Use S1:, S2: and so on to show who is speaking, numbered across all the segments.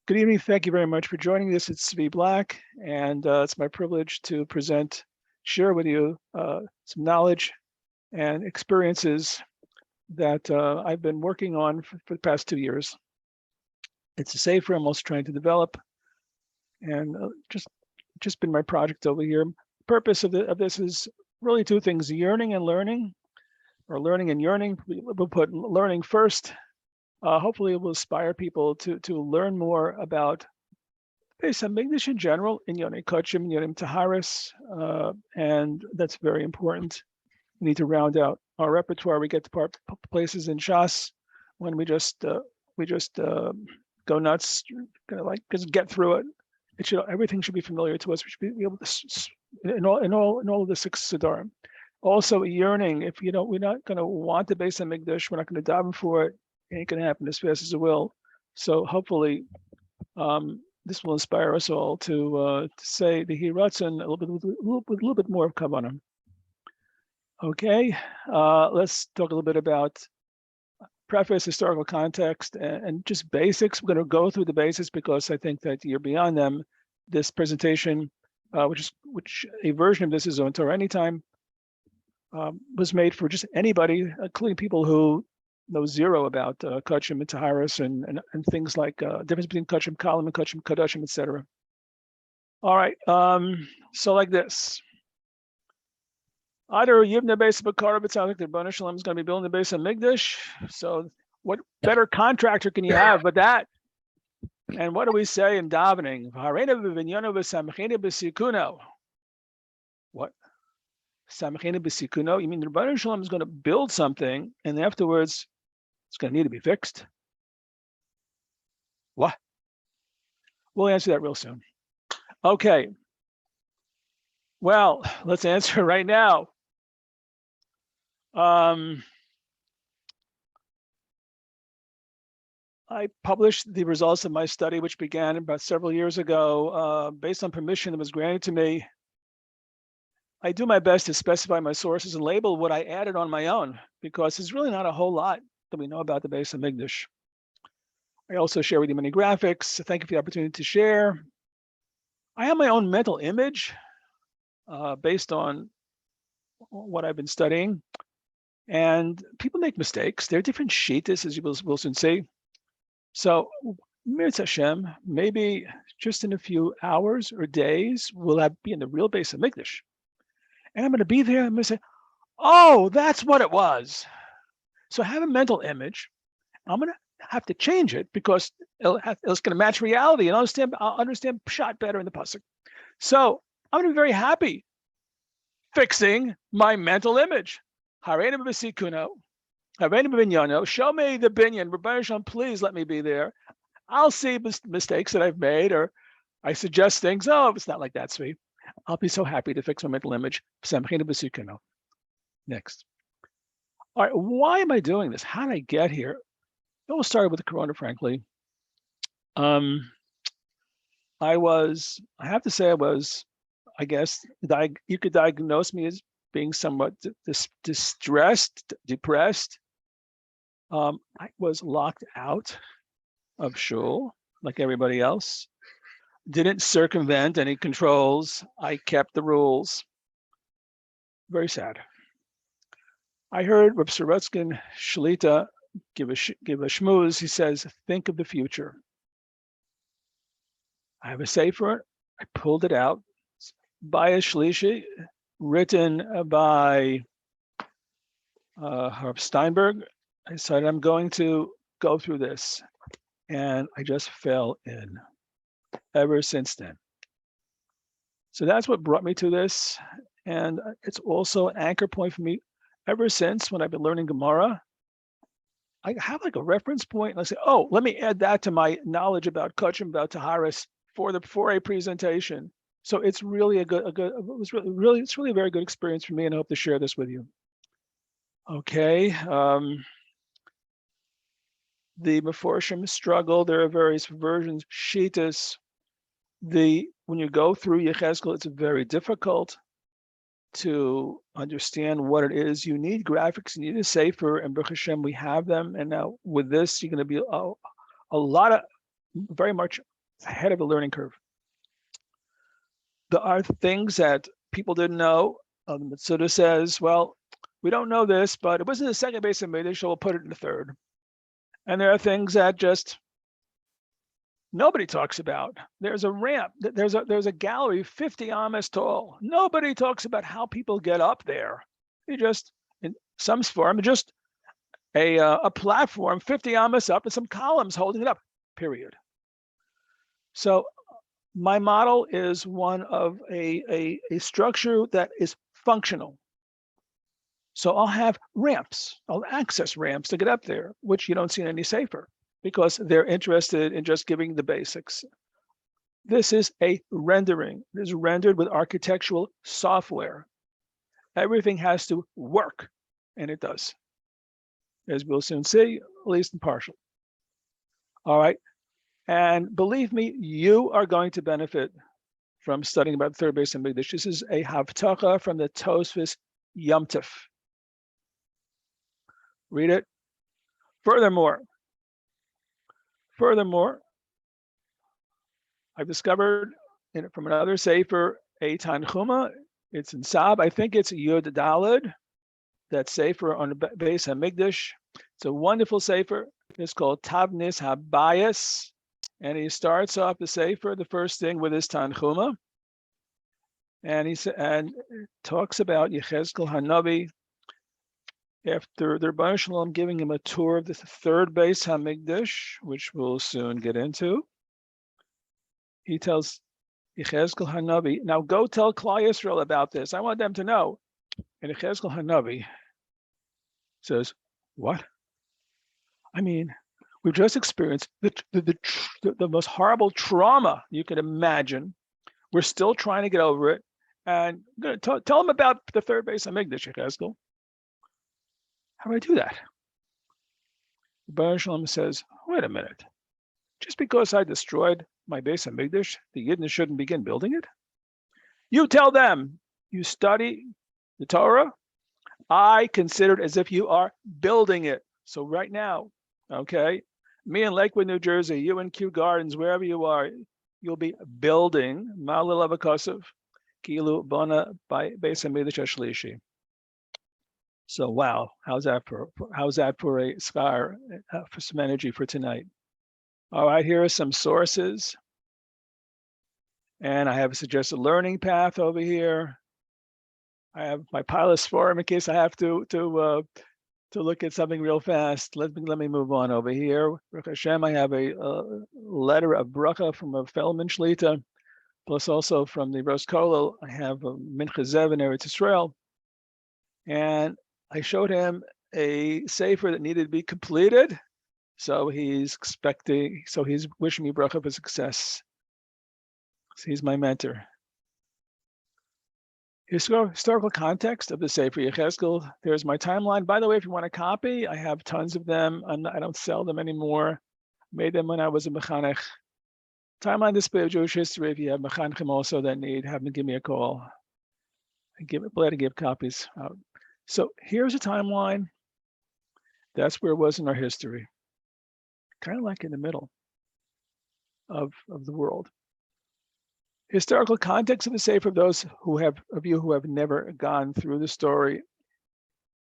S1: Good evening. Thank you very much for joining us. It's Zvi Black, and it's my privilege to share with you some knowledge and experiences that I've been working on for the past 2 years. It's a safer I'm also trying to develop, and just been my project over here. The purpose of this is really two things: yearning and learning, or learning and yearning. We'll put learning first. Hopefully it will inspire people to learn more about Beis Hamikdash in general, in Yonei Kochim, Yonim Taharis, and that's very important. We need to round out our repertoire. We get to places in Shas when we just go nuts, just get through it. Everything should be familiar to us. We should be able to in all of the 6 Siddharim. Also, yearning. If we're not going to want the Beis Hamikdash, we're not going to daven for it. It ain't going to happen as fast as it will. So hopefully, this will inspire us all to say the Hiratzon a little bit more of Kavanah. Okay, let's talk a little bit about preface, historical context, and just basics. We're going to go through the basics because I think that you're beyond them. This presentation, which a version of this is on Torah Anytime, was made for just anybody, including people who know zero about Kachim and Taharis and things like difference between Kachim Kalim and Kachim Kadashim, etc. All right, so like this. Either Yivna Beis Bakar, it sounds like the Rebbeinu Shalom is going to be building the Beis Hamikdash. So what better contractor can you have but that? And what do we say in davening? What? Samachina b'sikuno? You mean the Rebbeinu Shalom is going to build something and afterwards it's going to need to be fixed? What? We'll answer that real soon. Okay. Well, let's answer right now. I published the results of my study, which began about several years ago, based on permission that was granted to me. I do my best to specify my sources and label what I added on my own, because there's really not a whole lot that we know about the Beis Hamikdash. I also share with you many graphics. So thank you for the opportunity to share. I have my own mental image based on what I've been studying. And people make mistakes. There are different shittas, as you will soon see. So, Mirz Hashem, maybe just in a few hours or days, we'll be in the real Beis Hamikdash. And I'm going to be there. I'm going to say, oh, that's what it was. So I have a mental image. I'm going to have to change it because it's going to match reality and I'll understand Pshat better in the pasuk. So I'm going to be very happy fixing my mental image. Hareinu b'sikuno, hareinu b'binyano. Show me the binyan. Rebbeinu Shalom, please let me be there. I'll see mistakes that I've made, or I suggest things. Oh, it's not like that, Zvi. I'll be so happy to fix my mental image. Next. All right, why am I doing this? How did I get here? It all started with the corona, frankly. I have to say, I guess, you could diagnose me as being somewhat distressed, depressed. I was locked out of shul like everybody else. Didn't circumvent any controls. I kept the rules. Very sad. I heard Reb Sorotzkin Shalita give a shmooze. He says, think of the future. I have a sefer. I pulled it out. Bais Shlishi, written by Harv Steinberg. I said, I'm going to go through this. And I just fell in ever since then. So that's what brought me to this. And it's also an anchor point for me ever since when I've been learning Gemara. I have like a reference point and I say, oh, let me add that to my knowledge about Kachim, about Taharis for a presentation. So it's really it's really a very good experience for me, and I hope to share this with you. Okay. The Meforshim struggle. There are various versions, shittas. When you go through Yechezkel, it's very difficult to understand what it is. You need graphics, you need a sefer, and Baruch Hashem, we have them. And now with this, you're going to be a lot of, very much It's ahead of the learning curve. There are things that people didn't know. The Mitsuda says, well, we don't know this, but it was in the second Beis Hamikdash, so we'll put it in the third. And there are things that just nobody talks about. There's a ramp. There's a gallery 50 amas tall. Nobody talks about how people get up there. You just, in some form, just a platform 50 amas up and some columns holding it up, period. So my model is one of a structure that is functional. So I'll have ramps, I'll access ramps to get up there, which you don't see in any safer because they're interested in just giving the basics. This is a rendering. It is rendered with architectural software. Everything has to work, and it does, as we'll soon see, at least in partial. All right, and believe me, you are going to benefit from studying about the third Beis Hamikdash. This is a havtacha from the Tosfos Yom Tov. Read it. Furthermore, I've discovered from another sefer a Tanchuma. It's in Sab. I think it's Yud Daled. That sefer on the Beis Hamikdash. It's a wonderful sefer. It's called Tavnis Habayis, and he starts off the sefer, the first thing, with his Tanchuma, and he talks about Yechezkel Hanavi. After the Rebbeinu Shalom giving him a tour of the third Beis Hamikdash, which we'll soon get into, he tells Yechezkel Hanavi, now go tell Klal Yisrael about this. I want them to know. And Yechezkel Hanavi says, what? I mean, we've just experienced the most horrible trauma you could imagine. We're still trying to get over it. And I'm going to tell them about the third Beis Hamikdash, Yechezkel. How do I do that? The Rebbeinu Shalom says, wait a minute. Just because I destroyed my Beis Hamikdash, the Yidden shouldn't begin building it? You tell them, you study the Torah, I consider it as if you are building it. So right now, okay, me in Lakewood, New Jersey, you in Kew Gardens, wherever you are, you'll be building Ma'alil Avakosov, Kilu Bona by Beis Hamikdash Ashlishi. So wow, how's that for a scar, for some energy for tonight? All right, here are some sources, and I have a suggested learning path over here. I have my pilot's forum in case I have to look at something real fast. Let me move on over here. Baruch Hashem, I have a letter of bracha from a Feldman Shlita, plus also from the Rosh Kollel. I have a Mincha Zev in Eretz Yisrael, and I showed him a sefer that needed to be completed, so he's wishing me bracha for success. So he's my mentor. Historical context of the Sefer Yechezkel. There's my timeline. By the way, if you want a copy, I have tons of them. I don't sell them anymore. Made them when I was a mechanech. Timeline display of Jewish history. If you have mechanechim also that need, have them give me a call. Glad to give copies out. So here's a timeline. That's where it was in our history. Kind of like in the middle of the world. Historical context of the Sefer, for those of you who have never gone through the story,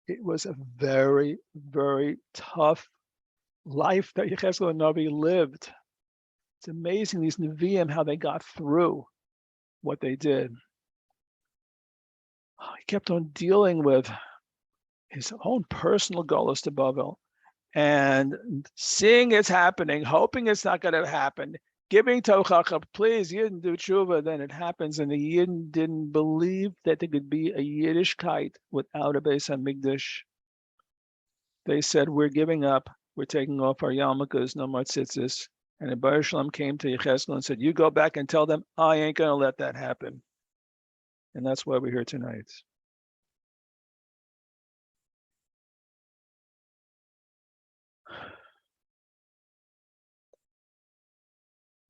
S1: it was a very, very tough life that Yechezkel and Navi lived. It's amazing, these Nevi'im, how they got through what they did. He kept on dealing with his own personal goals to Bavel and seeing it's happening, hoping it's not going to happen, giving Tochacha, please, Yidden do tshuva, then it happens, and the Yidden didn't believe that there could be a Yiddishkeit without a Beis Hamikdash. They said, we're giving up, we're taking off our yarmulkes, no more tzitzis. And the Baruch Shalom came to Yechezkel and said, you go back and tell them, I ain't going to let that happen. And that's why we're here tonight.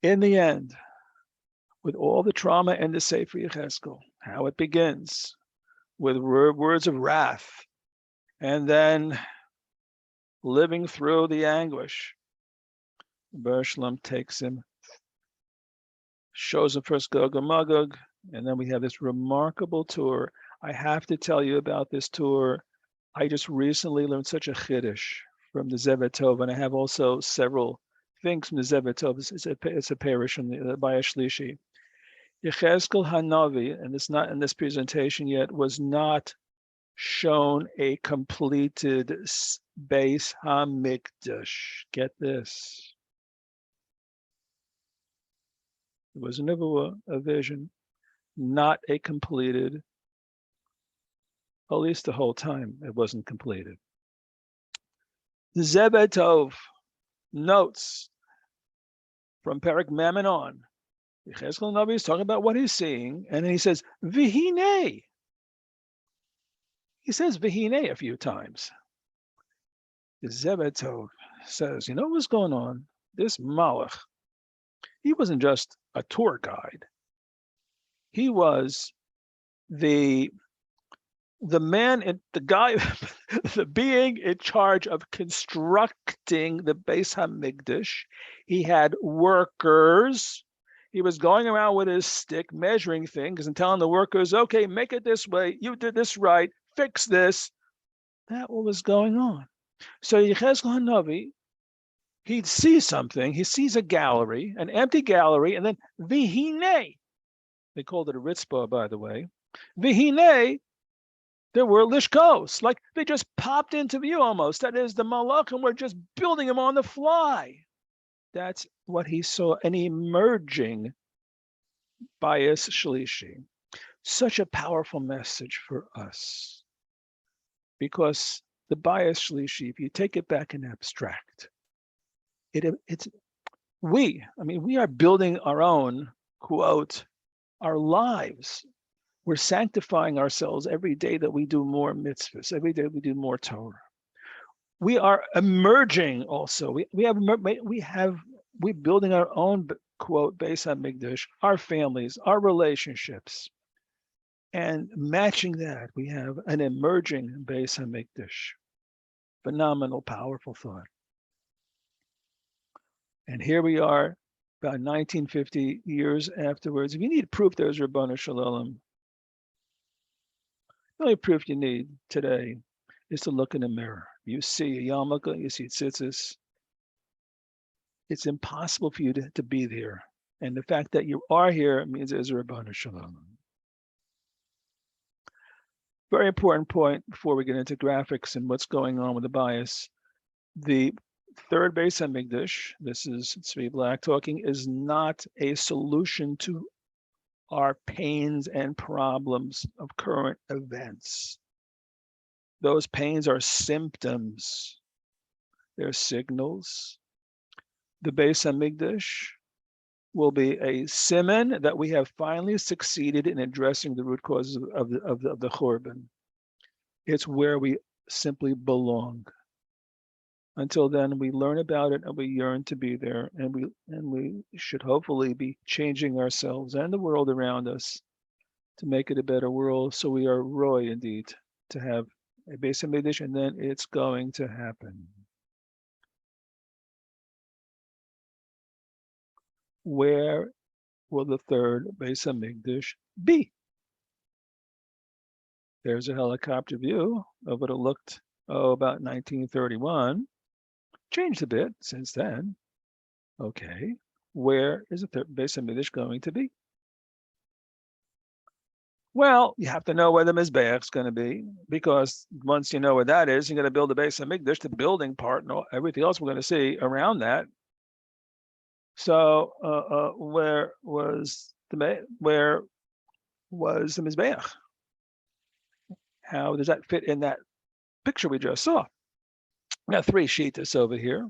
S1: In the end, with all the trauma in the Sefer Yechezkel, how it begins with words of wrath, and then living through the anguish, Baruch Shalom takes him shows them first Gog and Magog, and then we have this remarkable tour. I have to tell you about this tour. I just recently learned such a chiddush from the Zevet Tov, and I have also several things from the Zevet Tov. It's a parish in the Bais Shlishi. Yechezkel Hanavi, and it's not in this presentation yet, was not shown a completed Beis Hamikdash. Get this. It was a nevuah, a vision, not a completed, at least the whole time it wasn't completed. The Zevet Tov notes from Perek Mem and on. Yechezkel Navi is talking about what he's seeing, and then he says, Vihine. He says Vihine a few times. The Zevet Tov says, you know what's going on? This Malach, he wasn't just a tour guide. He was the man, the guy, the being in charge of constructing the Beis Hamikdash. He had workers. He was going around with his stick, measuring things and telling the workers, okay, make it this way. You did this right. Fix this. That's what was going on. So Yechezkel Hanavi, he'd see something. He sees a gallery, an empty gallery, and then Vihine. They called it a ritzpah, by the way. Vihine, there were lishkos, like they just popped into view almost. That is, the malachim were just building them on the fly. That's what he saw, an emerging Bais Shlishi. Such a powerful message for us. Because the Bais Shlishi, if you take it back in abstract, we are building our own, quote, our lives. We're sanctifying ourselves every day that we do more mitzvahs, every day we do more Torah. We are emerging also. We're building our own, quote, Beis Hamikdash, our families, our relationships. And matching that, we have an emerging Beis Hamikdash. Phenomenal, powerful thought. And here we are, about 1950 years afterwards. If you need proof there's Rabbanu Shalom, the only proof you need today is to look in the mirror. You see a yarmulke, you see tzitzis. It's impossible for you to be there. And the fact that you are here means there's Rabbanu Shalom. Very important point before we get into graphics and what's going on with the bias. The third Beis Hamikdash, this is Tzvi Black talking, is not a solution to our pains and problems of current events. Those pains are symptoms. They're signals. The Beis Hamikdash will be a siman that we have finally succeeded in addressing the root causes of the Churban. It's where we simply belong. Until then, we learn about it and we yearn to be there, and we should hopefully be changing ourselves and the world around us to make it a better world. So we are roy indeed to have a Beis Hamikdash, and then it's going to happen. Where will the third Beis Hamikdash be? There's a helicopter view of what it looked, about 1931. Changed a bit since then. Okay, where is the third Beis Hamikdash going to be? Well, you have to know where the Mizbeach is going to be, because once you know where that is, you're going to build the Beis Hamikdash, the building part, and everything else we're going to see around that. So, where was the Mizbeach? How does that fit in that picture we just saw? We got three shittas over here.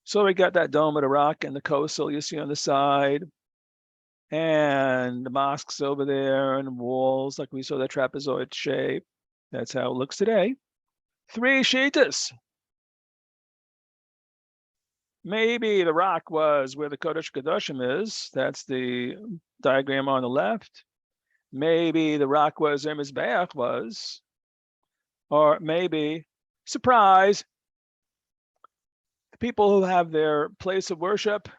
S1: So we got that dome of the rock and the kosel you see on the side, and the mosques over there, and walls like we saw, the trapezoid shape. That's how it looks today. Three shittas. Maybe the rock was where the Kodesh Kodashim is. That's the diagram on the left. Maybe the rock was where Mizbeach was. Or maybe, surprise, the people who have their place of worship,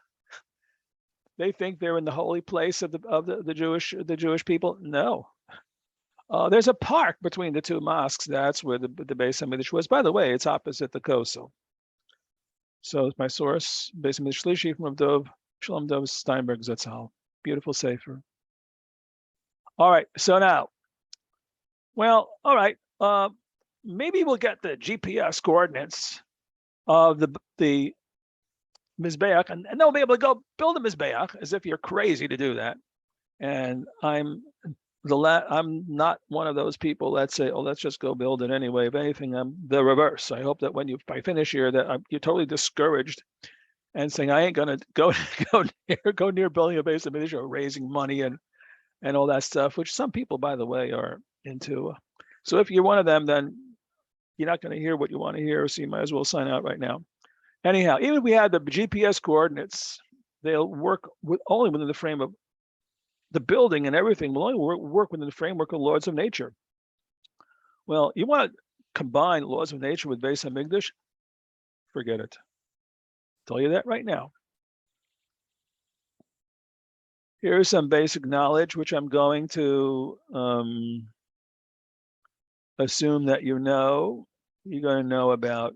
S1: They think they're in the holy place of the Jewish people. No. There's a park between the two mosques. That's where the Beis Hamikdash was. By the way, it's opposite the Kosel. So it's my source, Beis Hamikdash Shlishi from Dov, Shalom Dov Steinberg Zatzal. Beautiful sefer. All right. So now, well, all right. Maybe we'll get the GPS coordinates of the Mizbeach, and they'll be able to go build a Mizbeach, as if you're crazy to do that. And I'm not one of those people that say, "Oh, let's just go build it anyway." If anything, I'm the reverse. I hope that when if I finish here, that you're totally discouraged and saying, "I ain't gonna go near building a Beis Hamikdash or raising money and all that stuff," which some people, by the way, are into. So if you're one of them, then you're not going to hear what you want to hear, so you might as well sign out right now. Anyhow, even if we had the GPS coordinates, they'll work only within the frame of the building, and everything will only work within the framework of laws of nature. Well, you want to combine laws of nature with Beis Hamikdash? Forget it. I'll tell you that right now. Here's some basic knowledge, which I'm going to assume that you know. You're going to know about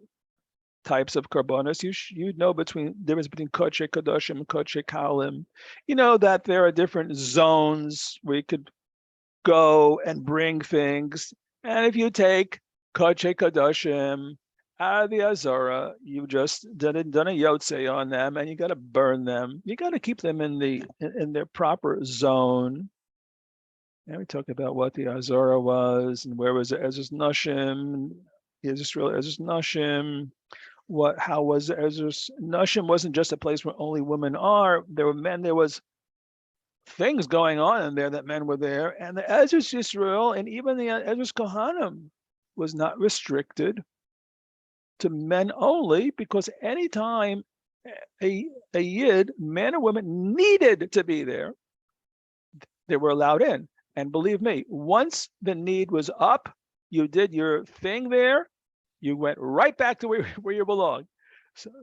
S1: types of karbonos. You know difference between kodesh kadoshim and kodesh kalim. You know that there are different zones where you could go and bring things. And if you take kodesh kadoshim out of the Azara, you just done a yotze on them, and you got to burn them. You got to keep them in their proper zone. And we talked about what the Azara was and where was it Ezra's Nashim, Israel Ezra's Nashim. How was Ezra's Nashim? Wasn't just a place where only women are. There were men. There was things going on in there that men were there. And the Ezra's Israel and even the Ezra's Kohanim was not restricted to men only, because anytime a Yid, man or woman, needed to be there, they were allowed in. And believe me, once the need was up, you did your thing there, you went right back to where you belong.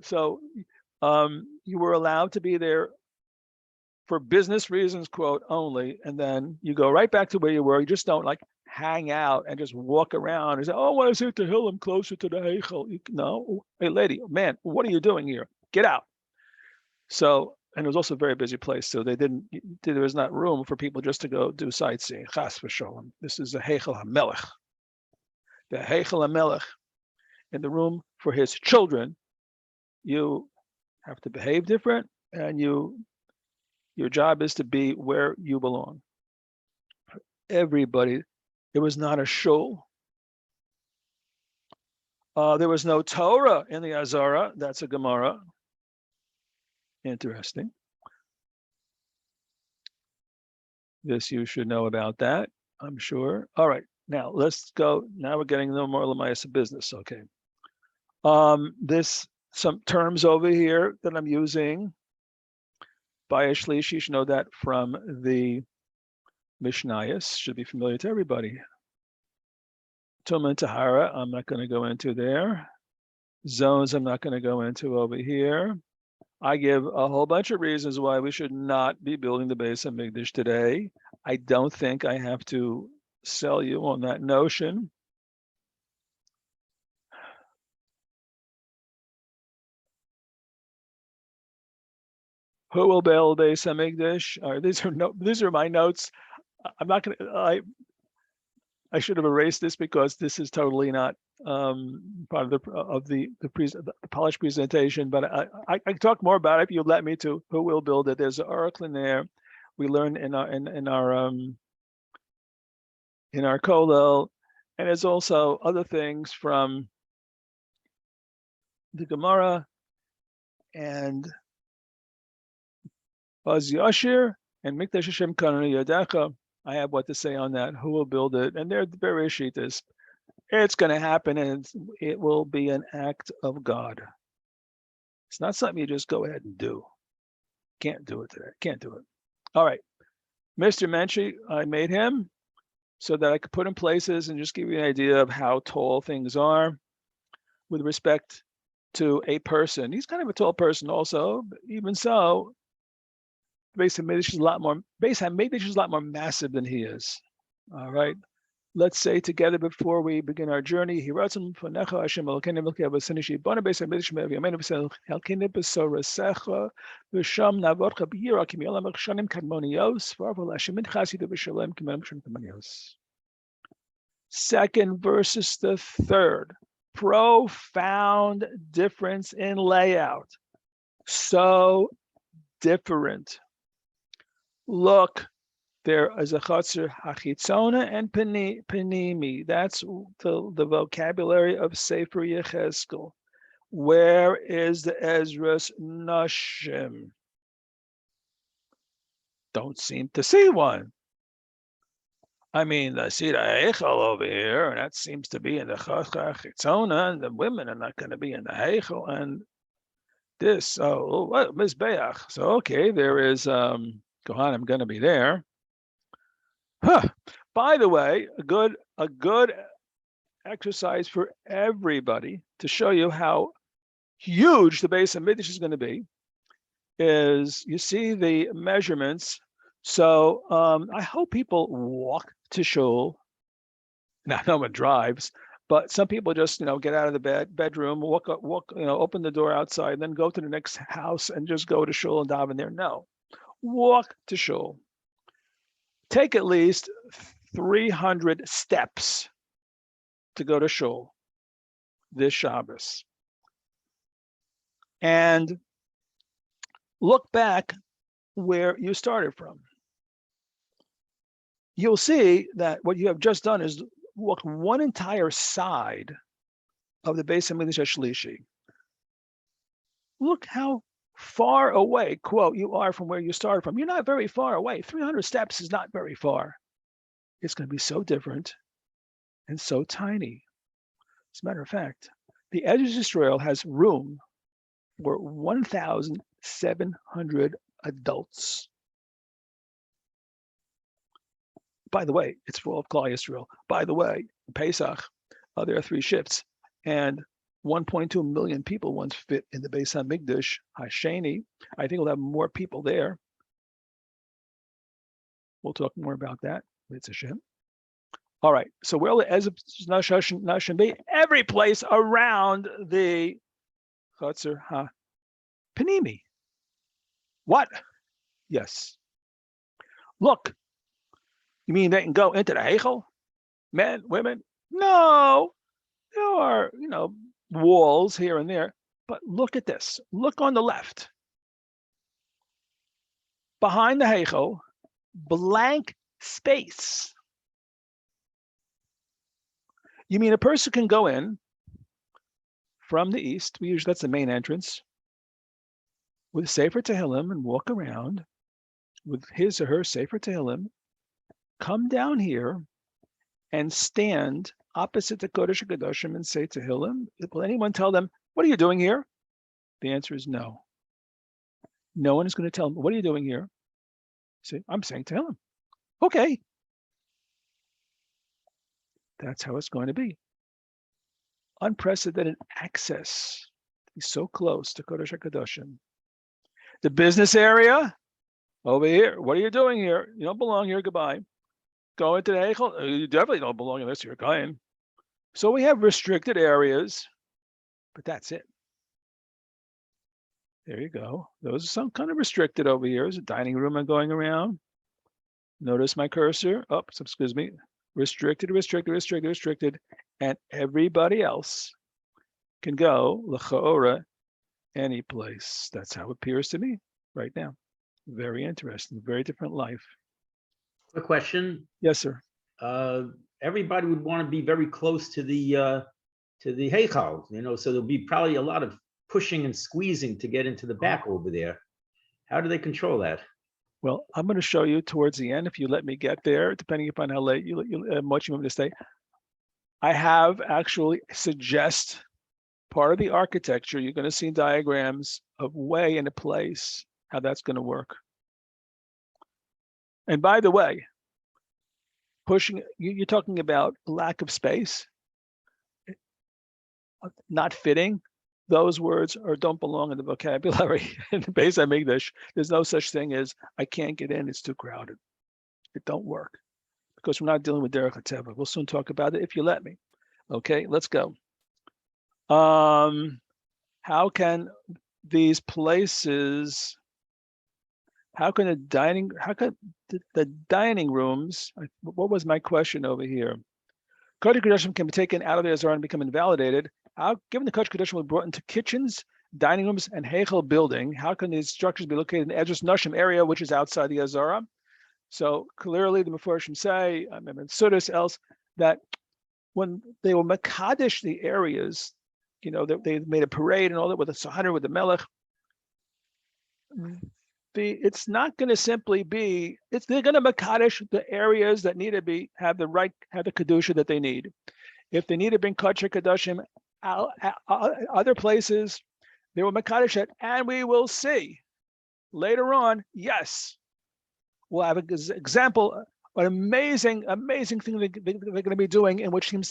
S1: So you were allowed to be there for business reasons, quote, only, and then you go right back to where you were. You just don't like hang out and just walk around and say, "Oh, when I see the hill, I'm closer to the Heichel." No, hey, lady, man, what are you doing here? Get out. So, and it was also a very busy place, so there was not room for people just to go do sightseeing. Chas v'sholem. This is the Heichel HaMelech. The Heichel HaMelech, in the room for his children. You have to behave different, and your job is to be where you belong. Everybody. It was not a shul. There was no Torah in the Azara. That's a Gemara. Interesting. This you should know about that, I'm sure. All right, now let's go. Now we're getting a little more Lamaisa business. Okay. Some terms over here that I'm using. Bais Shlishi, you should know that from the Mishnayos, should be familiar to everybody. Tumah and Tahara, I'm not going to go into there. Zones, I'm not going to go into over here. I give a whole bunch of reasons why we should not be building the Beis Hamikdash today. I don't think I have to sell you on that notion. Who will build Beis Hamikdash? These are my notes. I'm not going to. I should have erased this because this is totally not part of the polished presentation. But I can talk more about it if you let me to. Who will build it? There's an oracle in there. We learn in our kollel, and there's also other things from the Gemara and Baz Yashir and Mikdash Hashem Kananu Yadecha. I have what to say on that. Who will build it? And they're very shittas. It's going to happen, and it will be an act of God. It's not something you just go ahead and do. Can't do it today. Can't do it. All right. Mr. Menchie, I made him so that I could put in places and just give you an idea of how tall things are with respect to a person. He's kind of a tall person also, but even so, Beis Hamikdash is a lot more. Beis Hamikdash is a lot more massive than he is. All right. Let's say together before we begin our journey. Hiratzon Panecha Hashem Elokeinu Melkei Avosinu Shibana Beis Hamikdash Me'av Yameinu V'Sel Helkeinu B'Sorasecha V'Sham Navodcha B'Yira Kim Yolam Achshanim Kadmonios V'Arvol Hashem Minchasi V'Shalem Kim Yolam Achshanim Kadmonios. Second versus the third. Profound difference in layout. So different. Look, there is a chatzar hachitzona and panimi. That's the vocabulary of Sefer Yechezkel. Where is the Ezra's Nashim? Don't seem to see one. I mean, I see the Heichel over here, and that seems to be in the Chachitzona, and the women are not going to be in the Heichel, and this, what, Mizbeach. So, okay, there is Kohanim going to be there. Huh. By the way, a good exercise for everybody to show you how huge the Beis Hamikdash is going to be is you see the measurements. So I hope people walk to shul. Now, no one drives, but some people just, get out of the bedroom, walk, open the door outside, then go to the next house and just go to shul and daven there. No, walk to shul. Take at least 300 steps to go to shul this Shabbos. And look back where you started from. You'll see that what you have just done is walk one entire side of the Beis Hamikdash Shlishi. Look how far away, quote, you are from where you started from. You're not very far away. 300 steps is not very far. It's going to be so different and so tiny. As a matter of fact, the Eretz Yisrael has room for 1,700 adults. By the way, it's full of Klal Yisrael. By the way, Pesach, there are 3 shifts, and 1.2 million people once fit in the Beis Hamikdash Hasheni. I think we'll have more people there. We'll talk more about that. It's a Shem. All right. So where will the Ezra Nashim be? Every place around the Chatzar HaPanimi. What? Yes. Look. You mean they can go into the Heichel? Men, women? No. There are, walls here and there. But look at this. Look on the left. Behind the Heichel, blank space. You mean a person can go in from the east, that's the main entrance, with Sefer Tehillim and walk around with his or her Sefer Tehillim, come down here and stand opposite the Kodesh HaKadoshim and say Tehillim. Will anyone tell them, what are you doing here? The answer is no. No one is going to tell them, what are you doing here? Say, I'm saying Tehillim. Okay. That's how it's going to be. Unprecedented access. He's so close to Kodesh HaKadoshim. The business area, over here. What are you doing here? You don't belong here. Goodbye. Go into the Heichel. You definitely don't belong unless you're going. So we have restricted areas, but that's it. There you go. Those are some kind of restricted over here. There's a dining room I'm going around. Notice my cursor. Oh, excuse me. Restricted, restricted, restricted, restricted. And everybody else can go l'chaora any place. That's how it appears to me right now. Very interesting. Very different life.
S2: Quick question.
S1: Yes, sir.
S2: Everybody would want to be very close to the Heichal, so there'll be probably a lot of pushing and squeezing to get into the back over there. How do they control that?
S1: Well, I'm going to show you towards the end, if you let me get there, depending upon how late much you want me to stay. I have actually suggest part of the architecture. You're going to see diagrams of way and a place, how that's going to work. And by the way, pushing, you're talking about lack of space, not fitting. those words don't belong in the vocabulary in the Beis Hamikdash. There's no such thing as I can't get in, it's too crowded. It don't work because we're not dealing with Derech HaTeva. We'll soon talk about it if you let me. Okay, let's go. How can these places, how can the dining rooms, what was my question over here? Kodesh Kodashim can be taken out of the Azara and become invalidated. How, given the Kodesh Kodashim were brought into kitchens, dining rooms, and Heichel building, how can these structures be located in the Ezras Nashim area, which is outside the Azara? So clearly the Meforshim say, I remember Sudis else, that when they were Makadish the areas, you know, they made a parade and all that with the Sahana, with the Melech, it's not going to simply be, they're going to Makadish the areas that need to have the Kedusha that they need. If they need to bring Kodesh Kodashim other places, they will Makadish it, and we will see later on, yes, we'll have an example, an amazing thing they're going to be doing, and which seems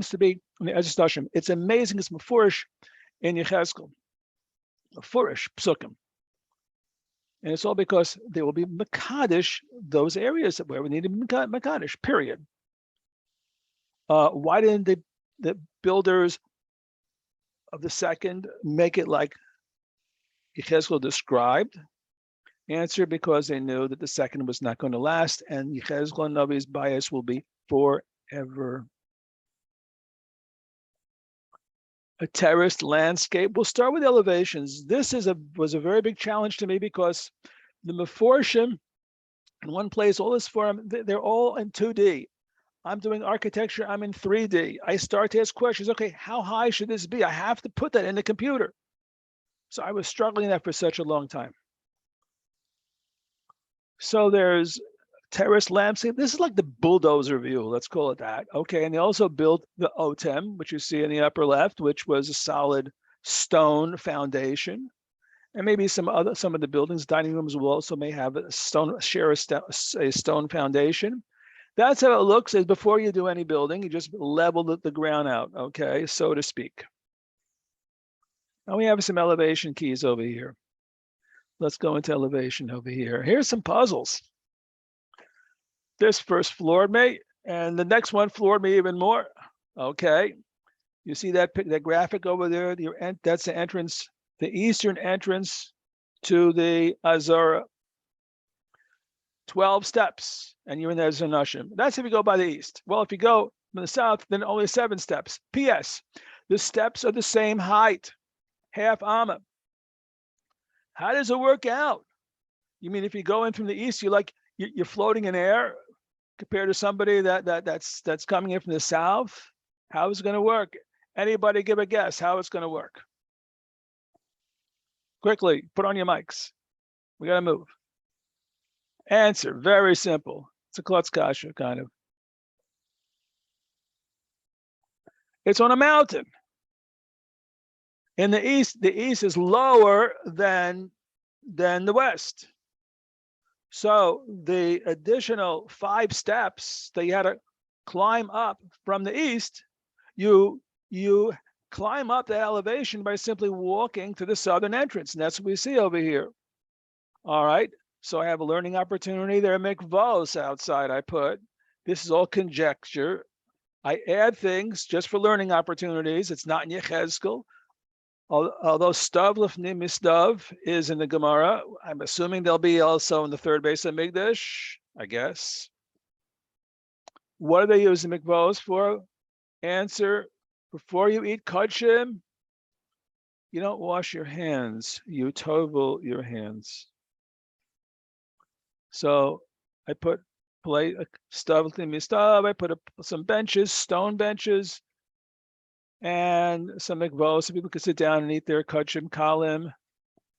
S1: to be in the Ezras Nashim. It's amazing. It's Mefurish in Yechezkel, Mefurish Psukim, and it's all because they will be Makadish those areas where we need to be Makadish. Period. Why didn't the builders of the second make it like Yechezkel described? Answer, because they knew that the second was not going to last, and Yechezkel Navi's bias will be forever. A terraced landscape. We'll start with elevations. This was a very big challenge to me because the Meforshim in one place, all this form, they're all in 2D. I'm doing architecture, I'm in 3D. I start to ask questions, okay, how high should this be? I have to put that in the computer. So I was struggling that for such a long time. So there's terrace landscape. This is like the bulldozer view, let's call it that. Okay, and they also built the Otem, which you see in the upper left, which was a solid stone foundation. And maybe some of the buildings, dining rooms will also may have a stone foundation. That's how it looks as before you do any building, you just level the ground out, okay, so to speak. Now we have some elevation keys over here. Let's go into elevation over here. Here's some puzzles. This first floored me, and the next one floored me even more. Okay, you see that graphic over there? That's the entrance, the eastern entrance to the Azara. 12 steps, and you're in the Ezras Nashim. That's if you go by the east. Well, if you go from the south, then only 7 steps. P.S. The steps are the same height, half amma. How does it work out? You mean if you go in from the east, you're floating in air compared to somebody that's coming in from the south? How is it going to work? Anybody give a guess how it's going to work? Quickly, put on your mics. We got to move. Answer, very simple. It's a klutz kasha, kind of. It's on a mountain. In the east is lower than the west. So the additional 5 steps that you had to climb up from the east, you climb up the elevation by simply walking to the southern entrance. And that's what we see over here. All right. So I have a learning opportunity. There are mikvahs outside I put. This is all conjecture. I add things just for learning opportunities. It's not in Yechezkel. Although stav lifnim mistav is in the Gemara, I'm assuming they'll be also in the third Beis Hamikdash, I guess. What are they using mikvahs for? Answer, before you eat kodshim, you don't wash your hands. You tovel your hands. So I put stav lifnim mistav. I put some benches, stone benches, and some mikvahs, so people can sit down and eat their kodshim kalim.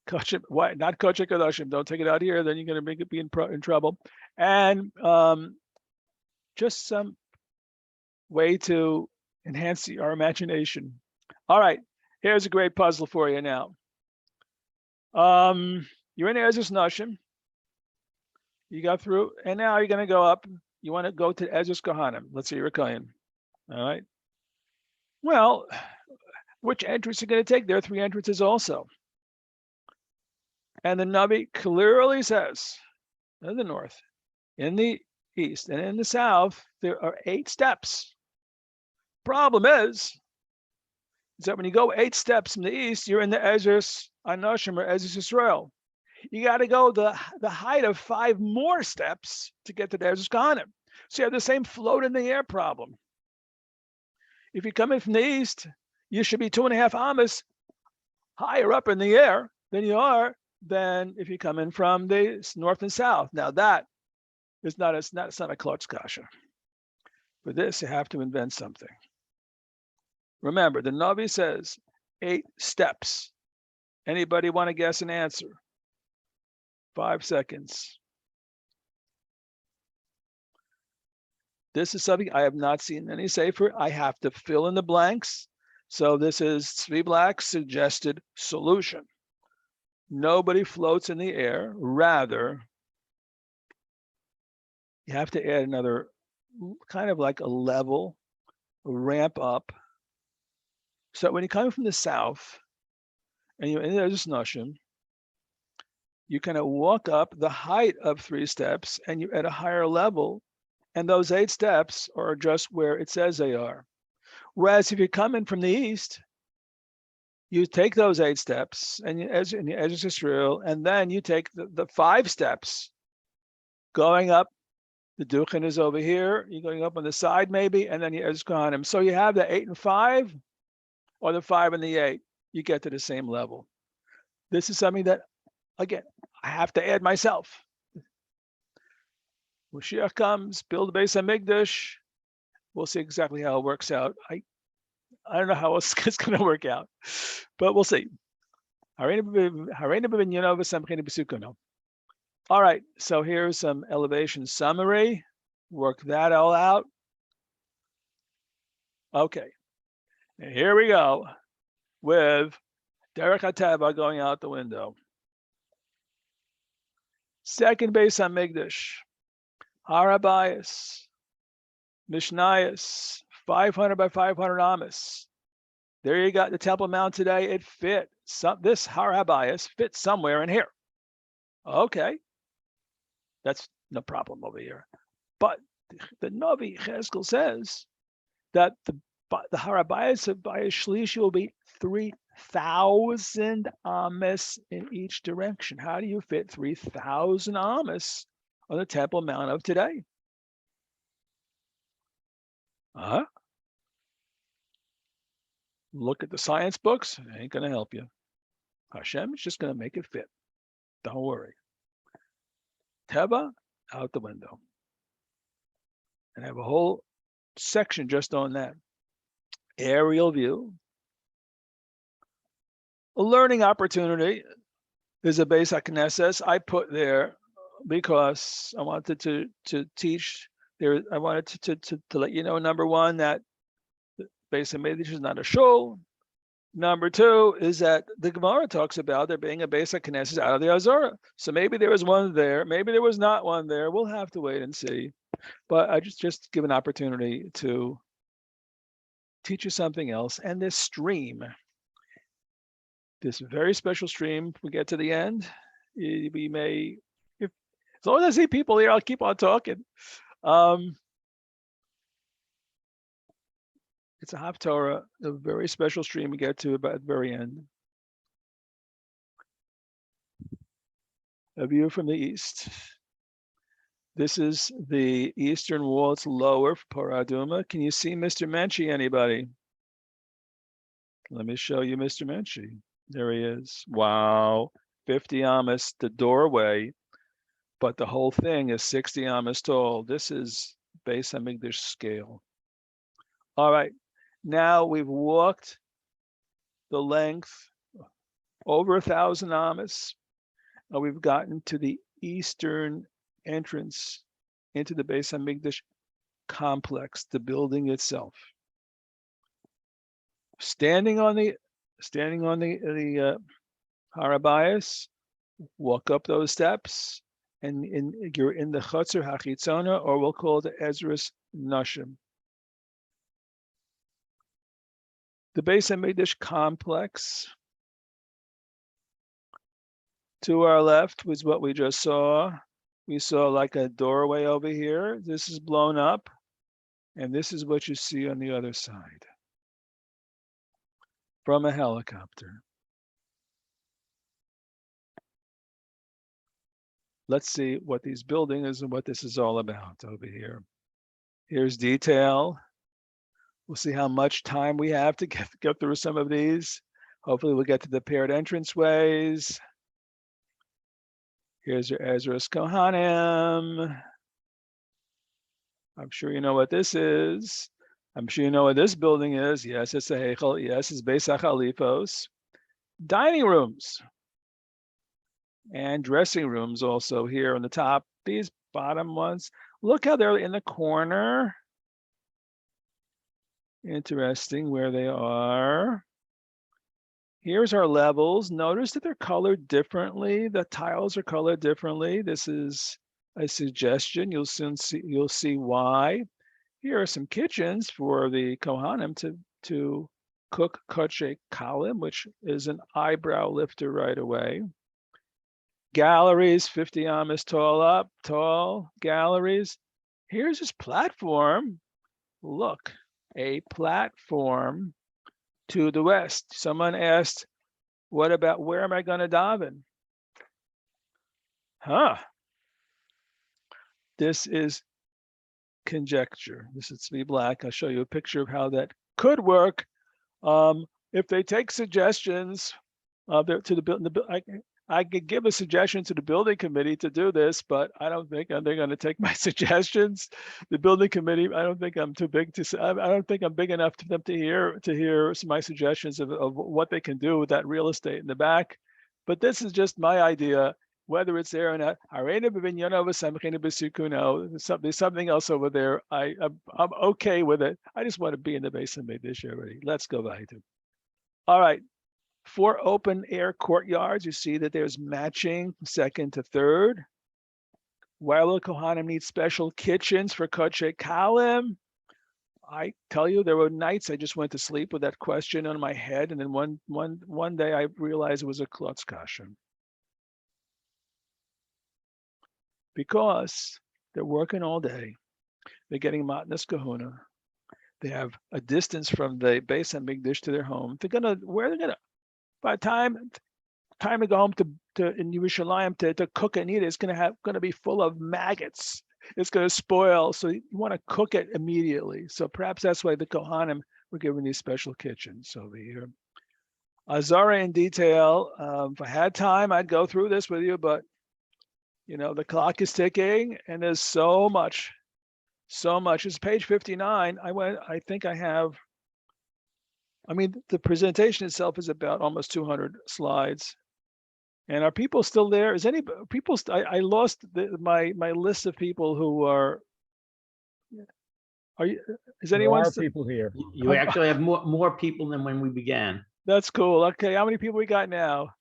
S1: Kodshim, why not kodshim kodashim? Don't take it out here, then you're going to be in trouble. And just some way to enhance our imagination. All right, here's a great puzzle for you now. You're in Ezras Nashim. You got through, and now you're going to go up. You want to go to Ezras Kohanim. Let's say you're a Kohen. All right. Well, Which entrance are you going to take? There are 3 entrances also. And the Navi clearly says, in the north, in the east, and in the south, there are 8 steps. Problem is that when you go 8 steps from the east, you're in the Ezras Anashim or Ezras Israel. You got to go the height of 5 more steps to get to the Ezras Kahanim. So you have the same float in the air problem. If you come in from the east, you should be 2.5 amas higher up in the air than you are than if you come in from the north and south. Now that is not a klotz kasha. For this, you have to invent something. Remember, the Navi says 8 steps. Anybody want to guess an answer? 5 seconds. This is something I have not seen in any sefer. I have to fill in the blanks. So this is Tzvi Black's suggested solution. Nobody floats in the air. Rather, you have to add another kind of like a level, a ramp up. So when you come from the south and you're in the Nashim, you kind of walk up the height of 3 steps and you're at a higher level. And those 8 steps are just where it says they are. Whereas if you come in from the east, you take those 8 steps and as in Ezras Israel, and then you take the 5 steps going up. The Duchen is over here. You're going up on the side maybe, and then you Ezras Kahanim. So you have the 8 and 5, or the 5 and the 8. You get to the same level. This is something that, again, I have to add myself. Mashiach comes, build the Beis Hamikdash. We'll see exactly how it works out. I don't know how else it's going to work out, but we'll see. All right, so here's some elevation summary. Work that all out. Okay, and here we go with Derech HaTeva going out the window. Second Beis Hamikdash, Bais, Mishnayos, 500 by 500 amas. There you got the Temple Mount today. It fit. This Bais fits somewhere in here. Okay, that's no problem over here. But the Navi Cheskel says that the Bais of Bais Shlishi will be 3,000 amas in each direction. How do you fit 3,000 amas on the Temple Mount of today? Look at the science books. It ain't going to help you. Hashem is just going to make it fit. Don't worry. Teva, out the window. And I have a whole section just on that. Aerial view. A learning opportunity. There's a Beis HaKnesses I put there because I wanted to teach. I wanted to let you know, number one, that Beis Hamikdash is not a shul. Number two is that the Gemara talks about there being a Beis HaKnesses out of the Azara. So maybe there was one there, maybe there was not one there. We'll have to wait and see. But I just give an opportunity to teach you something else. And this stream, this very special stream, if we get to the end, we may, as long as I see people here, I'll keep on talking. It's a Haftorah, a very special stream we get to about at the very end. A view from the east. This is the eastern wall. It's lower for Paraduma. Can you see Mr. Menchie, anybody? Let me show you Mr. Menchie. There he is. Wow. 50 amas, the doorway, but the whole thing is 60 amas tall. This is Beis Hamikdash scale. All right. Now we've walked the length over 1,000 amas, and we've gotten to the eastern entrance into the Beis Hamikdash complex, the building itself. Standing on the Bais, walk up those steps, and you're in the Chotzer Hachitzona, or we'll call it the Ezras Nashim. The Beis Hamikdash complex. To our left was what we just saw. We saw like a doorway over here. This is blown up. And this is what you see on the other side from a helicopter. Let's see what these buildings and what this is all about over here. Here's detail. We'll see how much time we have to get through some of these. Hopefully we'll get to the paired entranceways. Here's your Ezra's Kohanim. I'm sure you know what this is. I'm sure you know what this building is. Yes, it's a Heichel. Yes, it's Beis HaChalifos. Dining rooms and dressing rooms also here on the top. These bottom ones, look how they're in the corner. Interesting where they are. Here's our levels. Notice that they're colored differently. The tiles are colored differently. This is a suggestion. You'll see why. Here are some kitchens for the Kohanim to cook koche kalim, which is an eyebrow lifter right away. Galleries, 50 amas tall galleries. Here's this platform. Look, a platform to the west. Someone asked, what about where am I going to daven? This is conjecture. This is Tzvi Black. I'll show you a picture of how that could work. If they take suggestions to the building, I could give a suggestion to the building committee to do this, but I don't think they're going to take my suggestions. The building committee, I don't think I'm too big to. I don't think I'm big enough for them to hear my suggestions of what they can do with that real estate in the back. But this is just my idea. Whether it's there or not, there's something else over there. I'm okay with it. I just want to be in the Beis Hamikdash already. Let's go back to. All right. 4 open air courtyards. You see that there's matching second to third. While the Kohanim need special kitchens for koche kalim, I tell you, there were nights I just went to sleep with that question on my head, and then one day I realized it was a klotz kasha. Because they're working all day, they're getting matnas kahuna. They have a distance from the Beis Hamikdash to their home. Where they're gonna. By the time to go home to in Yerushalayim to cook and eat it, it's gonna be full of maggots. It's gonna spoil. So you want to cook it immediately. So perhaps that's why the Kohanim were given these special kitchens over here. Azara in detail. If I had time, I'd go through this with you, but you know the clock is ticking, and there's so much. It's page 59. I think I have. I mean, the presentation itself is about almost 200 slides. And are people still there? Is any people? I lost my list of people who are. Are you? Is anyone?
S3: There are people here.
S2: You actually have more people than when we began.
S1: That's cool. Okay, how many people we got now?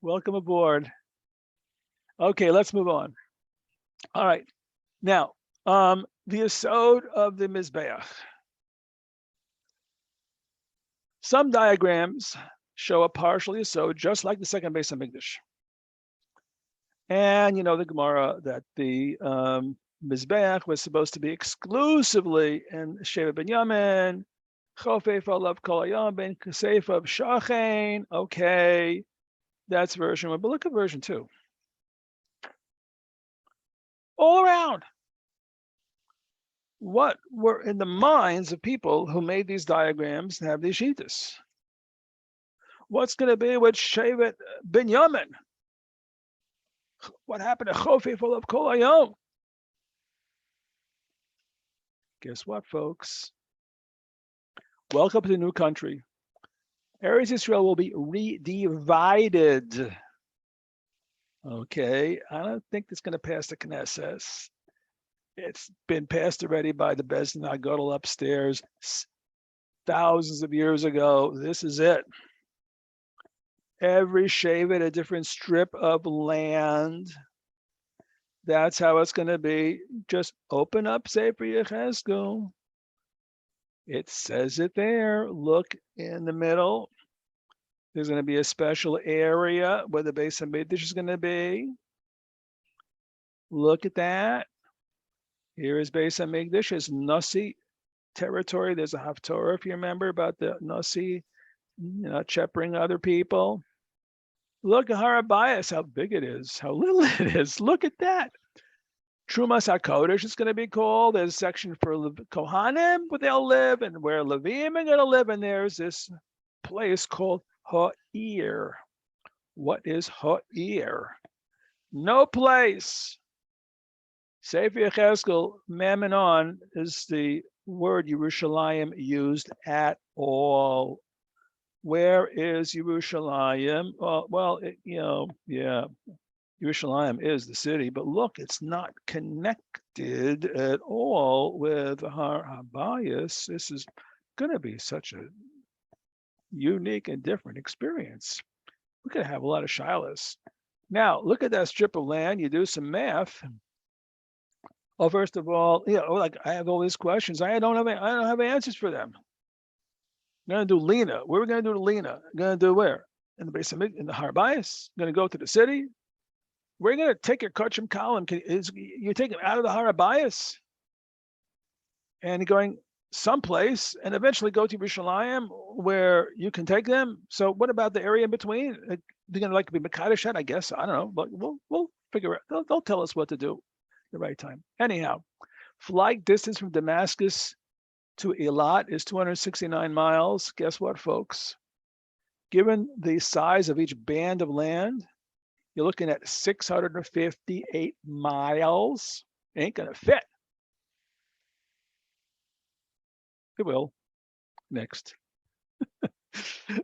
S1: Welcome aboard. Okay, let's move on. All right, now the yesod of the Mizbeach. Some diagrams show a partial yesod, just like the second Beis Hamikdash. And you know the Gemara that the Mizbeach was supposed to be exclusively in Sheva Ben Yamin, Chofef Alav Kol Hayam Ben Kasef of Shachain. Okay, that's version 1. But look at version 2. All around. What were in the minds of people who made these diagrams and have these shitas? What's going to be with Shevet Binyamin? What happened to Chofef Olav Kol Hayom? Guess what, folks? Welcome to the new country. Eretz Yisrael will be redivided. Okay, I don't think it's going to pass the Knesset. It's been passed already by the Beis Din HaGadol upstairs thousands of years ago. This is it. Every shevet a different strip of land. That's how it's going to be. Just open up Sefer Yechezkel. It says it there. Look in the middle. There's going to be a special area where the Beis Hamikdash is going to be. Look at that. Here is Beis Hamikdash. It's Nasi territory. There's a Haftorah, if you remember, about the Nasi, shepherding other people. Look at Bais, how big it is, how little it is. Look at that. Trumas HaKodesh is going to be called. There's a section for Kohanim, where they'll live, and where Levim are going to live. And there's this place called Ha'ir. What is Ha'ir? No place. Sefer Yechezkel, Mammon on, is the word Yerushalayim used at all. Where is Yerushalayim? Yerushalayim is the city, but look, it's not connected at all with Har Habayis. This is going to be such a unique and different experience. We're going to have a lot of shilas. Now, look at that strip of land. You do some math. Well, first of all, like I have all these questions. I don't have answers for them. I'm going to do Lena. Where are we going to do Lena? I'm going to do where? In the base of in the Har Bayis? I'm going to go to the city. We're going to take your Kachim column. You're taking out of the Har Bayis and going someplace, and eventually go to Yerushalayim where you can take them. So what about the area in between? They're going to be Mekadesh, I guess. I don't know, but we'll figure it out. They'll tell us what to do at the right time. Anyhow, flight distance from Damascus to Eilat is 269 miles. Guess what, folks? Given the size of each band of land, you're looking at 658 miles. Ain't going to fit. It will. Next.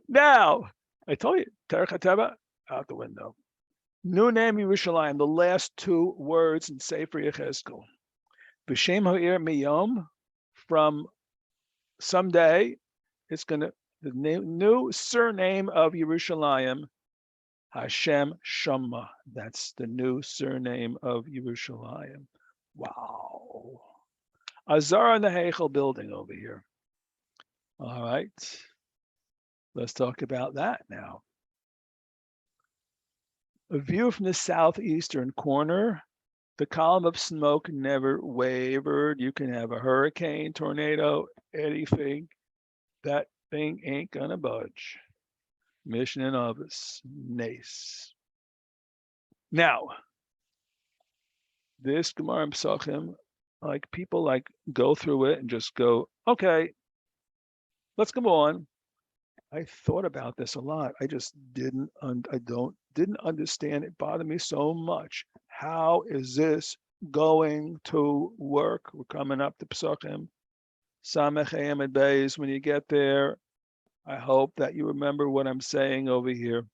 S1: Now, I told you, Terech HaTeva, out the window. New name Yerushalayim, the last two words in Sefer Yechezkel. B'Shem Ha'ir Miyom, from someday, it's going to, the new surname of Yerushalayim, Hashem Shama. That's the new surname of Yerushalayim. Wow. Azara in the Heichel building over here. All right. Let's talk about that now. A view from the southeastern corner. The column of smoke never wavered. You can have a hurricane, tornado, anything. That thing ain't gonna budge. Mission and Avis, Nace. Now, this Gemara and Pesachim, like people go through it and just go, okay, let's go on. I thought about this a lot. I just didn't understand. It bothered me so much. How is this going to work? We're coming up to Pesachim, Samech and Bais. When you get there, I hope that you remember what I'm saying over here,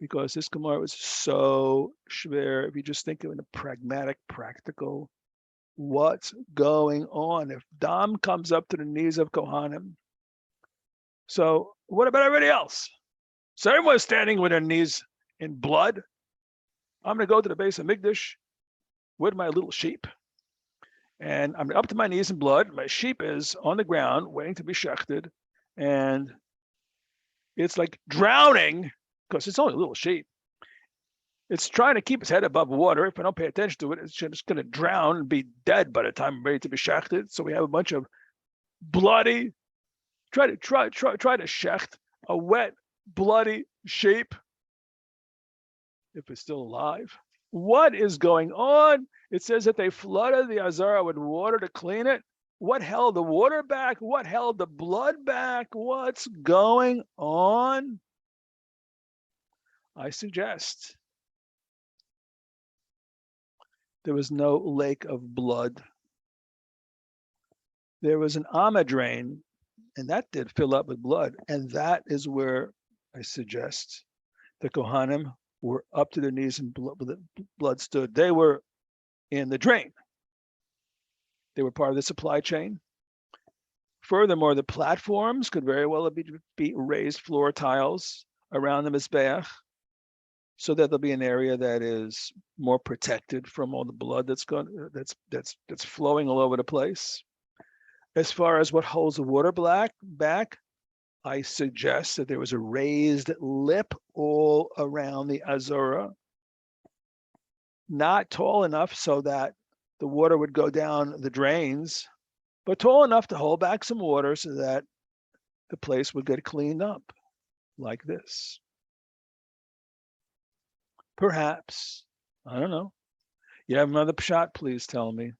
S1: because this Gemara was so schwer. If you just think of it in a pragmatic, practical, what's going on? If Dam comes up to the knees of Kohanim, so what about everybody else? So everyone's standing with their knees in blood. I'm going to go to the Beis Hamikdash with my little sheep, and I'm up to my knees in blood. My sheep is on the ground waiting to be shechted, and it's like drowning because it's only a little sheep. It's trying to keep its head above water. If I don't pay attention to it, it's just going to drown and be dead by the time I'm ready to be shechted. So we have a bunch of bloody, try to shecht a wet, bloody sheep if it's still alive. What is going on? It says that they flooded the Azara with water to clean it. What held the water back? What held the blood back? What's going on? I suggest there was no lake of blood. There was an Amma drain, and that did fill up with blood. And that is where I suggest the Kohanim were up to their knees in blood. The blood stood. They were in the drain. They were part of the supply chain. Furthermore, the platforms could very well be raised floor tiles around the Mizbeach, so that there'll be an area that is more protected from all the blood that's flowing all over the place. As far as what holds the water back, I suggest that there was a raised lip all around the Azura, not tall enough so that the water would go down the drains, but tall enough to hold back some water so that the place would get cleaned up like this. Perhaps, I don't know. You have another shot, please tell me.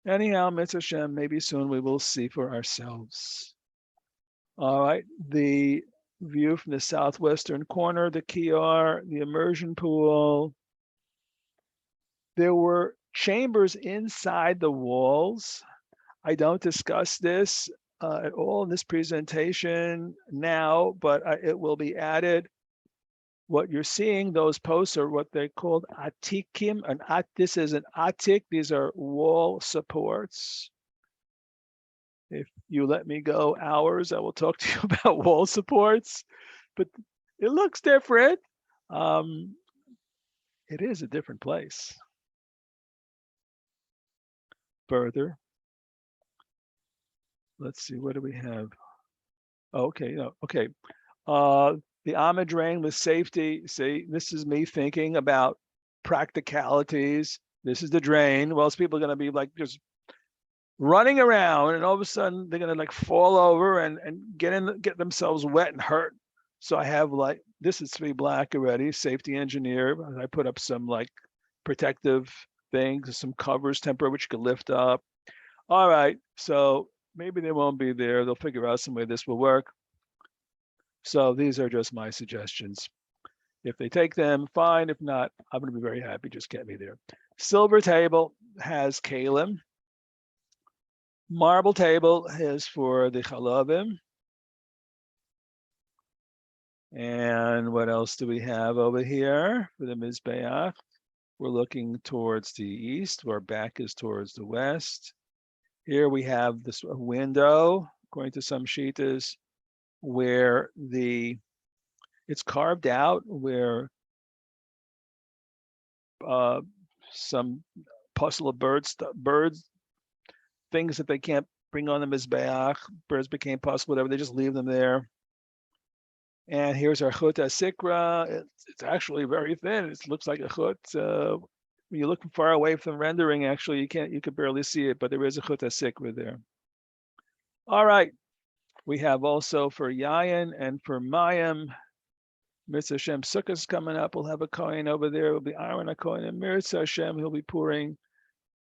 S1: Anyhow, Mitzvah Hashem, maybe soon we will see for ourselves. All right, the view from the southwestern corner, the Kiar, the immersion pool. There were chambers inside the walls. I don't discuss this at all in this presentation now, but it will be added. What you're seeing, those posts are what they called atikim. This is an atik. These are wall supports. If you let me go hours, I will talk to you about wall supports, but it looks different. It is a different place. Further, let's see, what do we have? Okay, no, okay. The Ahmed drain with safety. See, this is me thinking about practicalities. This is the drain. Well, people are going to be like just running around, and all of a sudden they're going to like fall over and get themselves wet and hurt. So I have like, this is Tzvi Black already, safety engineer. I put up some like protective things, some covers, temporary, which you can lift up. All right, so maybe they won't be there. They'll figure out some way this will work. So these are just my suggestions. If they take them, fine. If not, I'm going to be very happy. Just get me there. Silver table has kalim. Marble table is for the chalavim. And what else do we have over here for the mizbeach? We're looking towards the east. Our back is towards the west. Here we have this window, according to some shitas, where it's carved out where some puzzle of birds, things that they can't bring on the mizbeach, birds became puzzle, whatever, they just leave them there. And here's our chut sikra. It's actually very thin. It looks like a chut. When you're looking far away from the rendering, actually you could barely see it, but there is a chut sikra there. All right. We have also for Yayin and for Mayim, Mitzvah Hashem Sukkah's coming up. We'll have a Kohen over there. It'll be Aaron a Kohen, and Mitzvah Hashem, he'll be pouring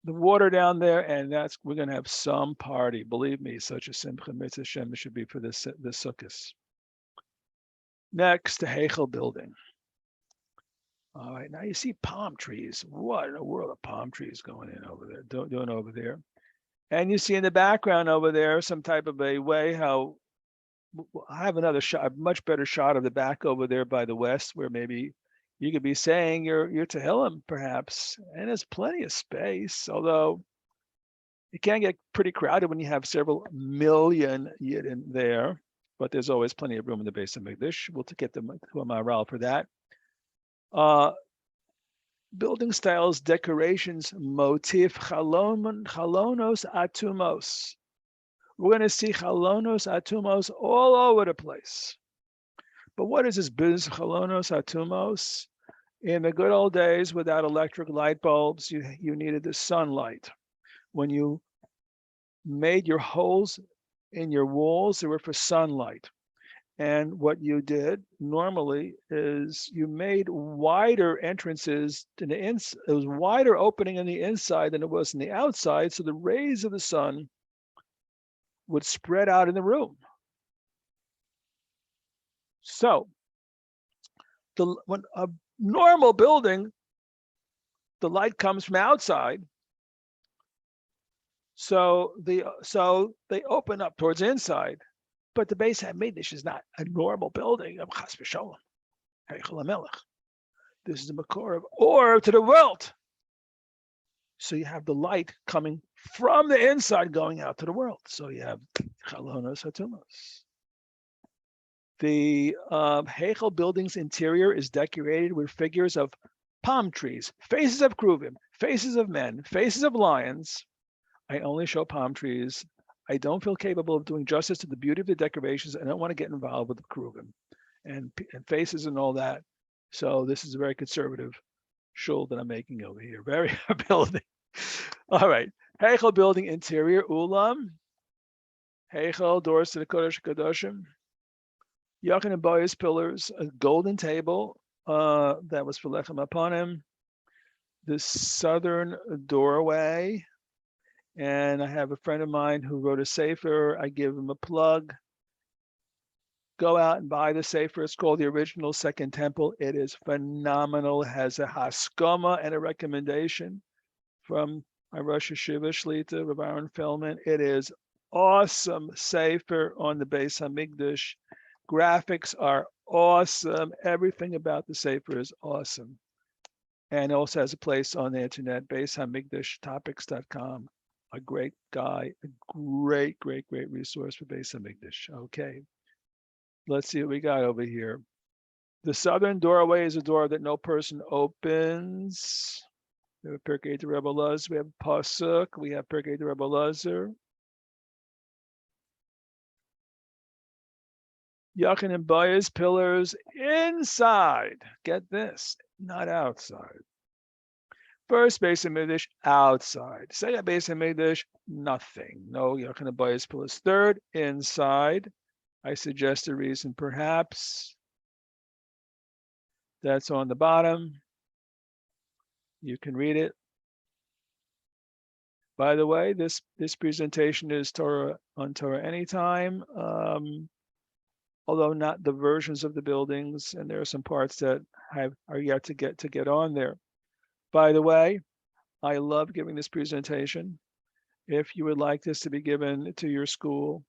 S1: the water down there, and we're going to have some party. Believe me, such a Simcha Mitzvah Hashem should be for the Sukkahs. Next, the Heichel building. All right, now you see palm trees. What in the world of palm trees going in over there, doing over there? And you see in the background over there some type of a way how I have another shot, a much better shot of the back over there by the west, where maybe you could be saying you're Tehillim perhaps, and there's plenty of space, although it can get pretty crowded when you have several million Yidden there, but there's always plenty of room in the base of Hamikdash. We'll get to a maral for that. Building styles, decorations, motif, chalonos atumos. We're going to see chalonos atumos all over the place. But what is this business, chalonos atumos? In the good old days, without electric light bulbs, you needed the sunlight. When you made your holes in your walls, they were for sunlight. And what you did normally is you made wider entrances to the inside. It was wider opening on the inside than it was on the outside, so the rays of the sun would spread out in the room. So when a normal building, the light comes from outside, so they open up towards the inside. But the Beis Hamikdash is not a normal building of Chas v'Sholem. This is the Makor of or to the world. So you have the light coming from the inside going out to the world. So you have Chalonos Hatumos. The Heichel building's interior is decorated with figures of palm trees, faces of Kruvim, faces of men, faces of lions, I only show palm trees. I don't feel capable of doing justice to the beauty of the decorations. I don't want to get involved with the kerubim and faces and all that. So this is a very conservative shul that I'm making over here. Very building. All right. Heichel building interior ulam. Heichel doors to the Kodesh Kadoshim. Yachin and Bais pillars, a golden table that was for lechem upon him. The southern doorway. And I have a friend of mine who wrote a sefer. I give him a plug. Go out and buy the sefer. It's called The Original Second Temple. It is phenomenal. It has a haskama and a recommendation from my Rosh Hashiva Shlita, Rav Aaron Feldman. It is awesome sefer on the Beis Hamikdash. Graphics are awesome. Everything about the sefer is awesome. And it also has a place on the internet, BeisHamikdashTopics.com. A great guy, a great resource for Beis Hamikdash. Okay, let's see what we got over here. The southern doorway is a door that no person opens. We have Pirkei de Rebbe Elazar. We have Pasuk. We have Pirkei de Rebbe Elazar. Yachin and Bais pillars inside. Get this, not outside. First, Beis Hamikdash outside. Second, Beis Hamikdash, nothing. No Yachin and Bais pillars. Third, inside. I suggest a reason, perhaps. That's on the bottom. You can read it. By the way, this presentation is Torah on Torah Anytime, although not the versions of the buildings, and there are some parts that are yet to get on there. By the way, I love giving this presentation. If you would like this to be given to your school,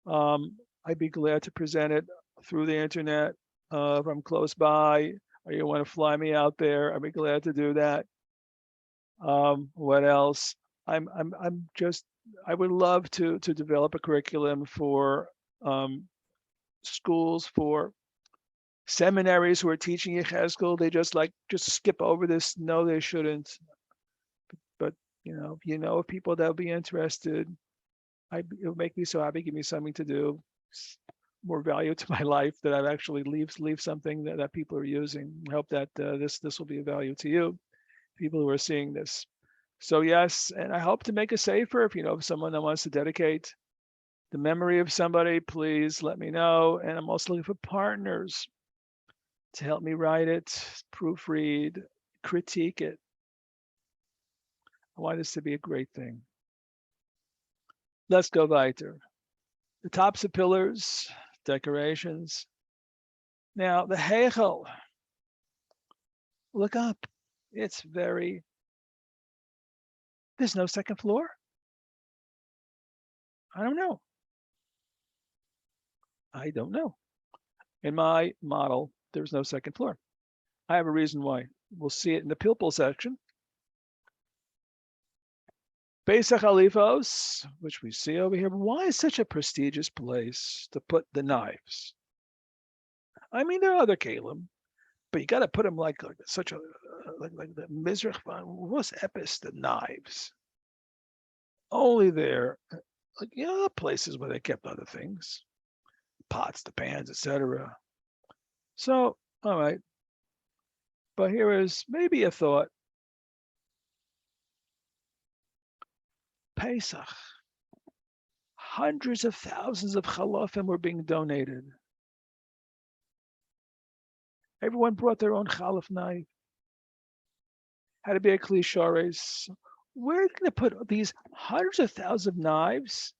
S1: I'd be glad to present it through the internet. If I'm close by, or you want to fly me out there, I'd be glad to do that. What else? I would love to develop a curriculum for schools, for seminaries who are teaching Yechezkel. They just skip over this. No, they shouldn't. But if people that would be interested, it would make me so happy, give me something to do, more value to my life, that I've actually leave something that people are using. I hope that this will be of value to you, people who are seeing this. So yes, and I hope to make a sefer. If you know of someone that wants to dedicate the memory of somebody, please let me know. And I'm also looking for partners to help me write it, proofread, critique it. I want this to be a great thing. Let's go weiter. The tops of pillars, decorations. Now the Heichel, look up. There's no second floor? I don't know. In my model, there's no second floor. I have a reason why. We'll see it in the Pilpul section. Beis HaChalifos, which we see over here. But why is such a prestigious place to put the knives? I mean, there are other kalim, but you got to put them like the Mizrach. What's epis? The knives. Only there, places where they kept other things, pots, the pans, etc. So, all right. But here is maybe a thought. Pesach. Hundreds of thousands of chalafim were being donated. Everyone brought their own chalaf knife. Had to be a klishares. Where are you going to put these hundreds of thousands of knives?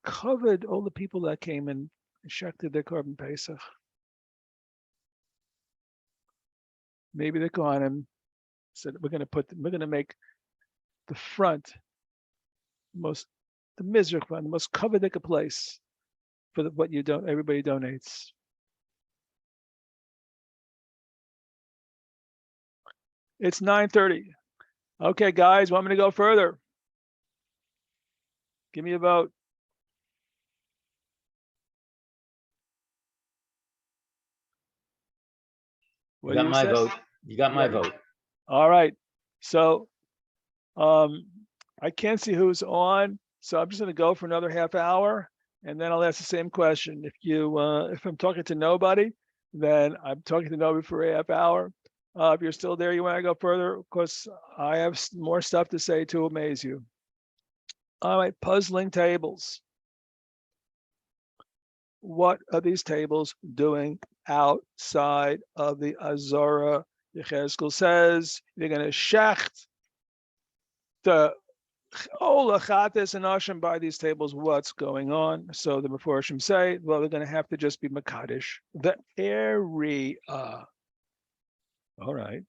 S1: Covered all the people that came and shechted their korban Pesach. Maybe the Kohanim said, we're going to make the front the Mizrach one, the most covered place for everybody donates. It's 9:30. Okay, guys, want me to go further? Give me a vote.
S2: You got my vote.
S1: All right. So, I can't see who's on, so I'm just going to go for another half hour, and then I'll ask the same question. If I'm talking to nobody, then I'm talking to nobody for a half hour. If you're still there, you want to go further, of course, I have more stuff to say to amaze you. All right, puzzling tables. What are these tables doing outside of the Azara? Yechezkel says you're going to shecht the Olachatis and Ashim by these tables. What's going on? So the Meforshim say, well, they're going to have to just be Makadish the area. All right.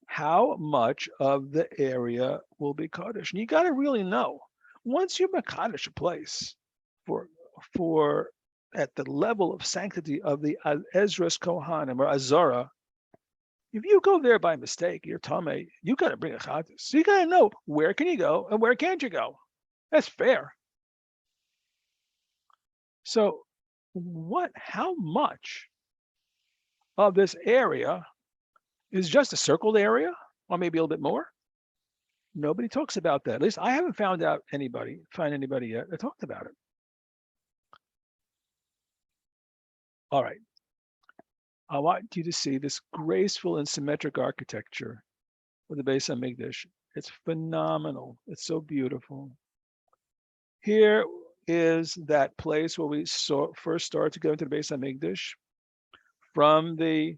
S1: How much of the area will be Kaddish? And you got to really know. Once you Makadish a place for at the level of sanctity of the Ezra's Kohanim or Azara, if you go there by mistake, you're Tomei, you got to bring a Chaddis. So you got to know where can you go and where can't you go. That's fair. So how much of this area is just a circled area, or maybe a little bit more? Nobody talks about that. At least I haven't find anybody yet that talked about it. All right. I want you to see this graceful and symmetric architecture of the Beis Hamikdash. It's phenomenal. It's so beautiful. Here is that place where we first started to go into the Beis Hamikdash from the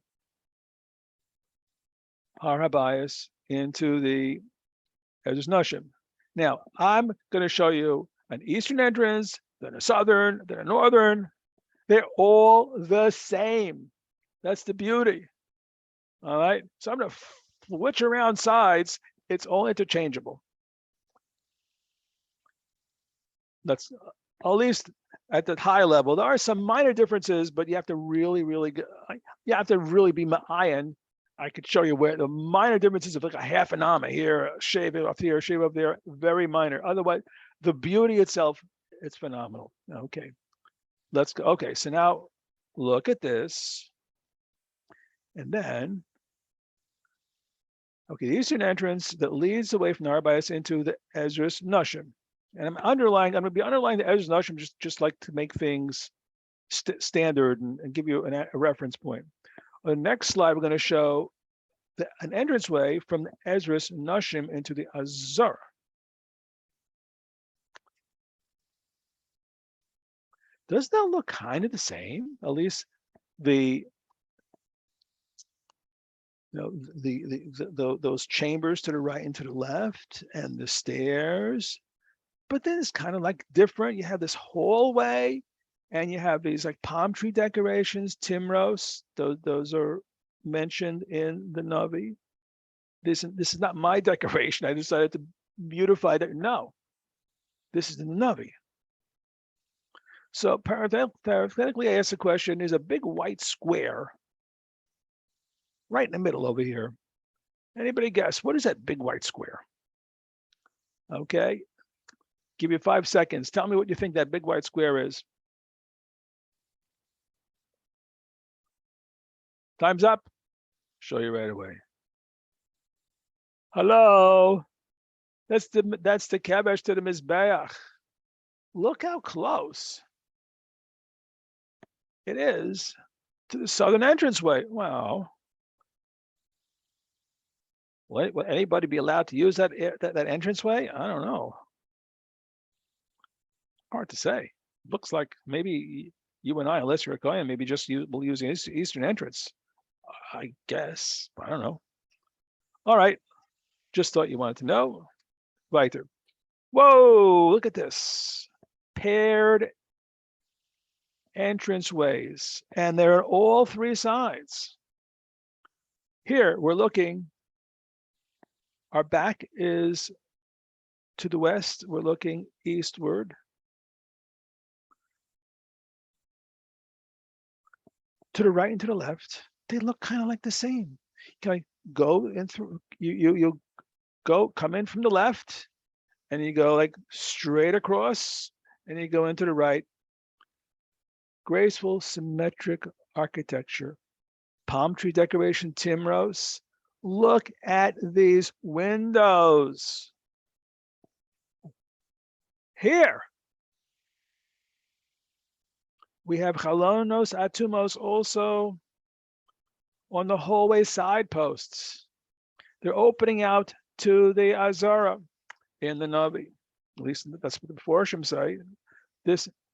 S1: Har Bais into the Ezra's Nashim. Now, I'm going to show you an eastern entrance, then a southern, then a northern. They're all the same. That's the beauty. All right. So I'm going to switch around sides. It's all interchangeable. That's at least at the high level. There are some minor differences, but you have to really be ma'ayan. I could show you where the minor differences of like a half an amma here, a shave up here, shave up there, very minor. Otherwise, the beauty itself, it's phenomenal. Okay. Let's go. Okay. So now look at this. And then, okay, the eastern entrance that leads away from the Har Bais into the Ezra's Nashim. And I'm going to be underlining the Ezra's Nashim just like to make things standard and give you a reference point. On the next slide, we're going to show an entranceway from the Ezra's Nashim into the Azar. Does that look kind of the same? At least those chambers to the right and to the left, and the stairs. But then it's kind of like different. You have this hallway, and you have these like palm tree decorations, timros. Those are mentioned in the Navi. This is not my decoration. I decided to beautify that. No, this is the Navi. So parenthetically, I asked the question: is a big white square right in the middle over here? Anybody guess? What is that big white square? Okay. Give you 5 seconds. Tell me what you think that big white square is. Time's up. Show you right away. Hello. That's the Kevesh to the Mizbeach. Look how close it is to the southern entranceway. Wow. Will anybody be allowed to use that entranceway? I don't know. Hard to say. Looks like maybe you and I, unless you're a Kohen, maybe just will use the eastern entrance. I guess. I don't know. All right. Just thought you wanted to know. Weiter. Whoa, look at this. Paired entranceways. And they're on all three sides. Here, we're looking. Our back is to the west. We're looking eastward. To the right and to the left, they look kind of like the same. Can I go in through? You come in from the left, and you go like straight across, and you go into the right. Graceful, symmetric architecture, palm tree decoration, timros, look at these windows. Here, we have chalonos atumos also on the hallway side posts. They're opening out to the Azara in the Navi. At least that's what the Forshim say.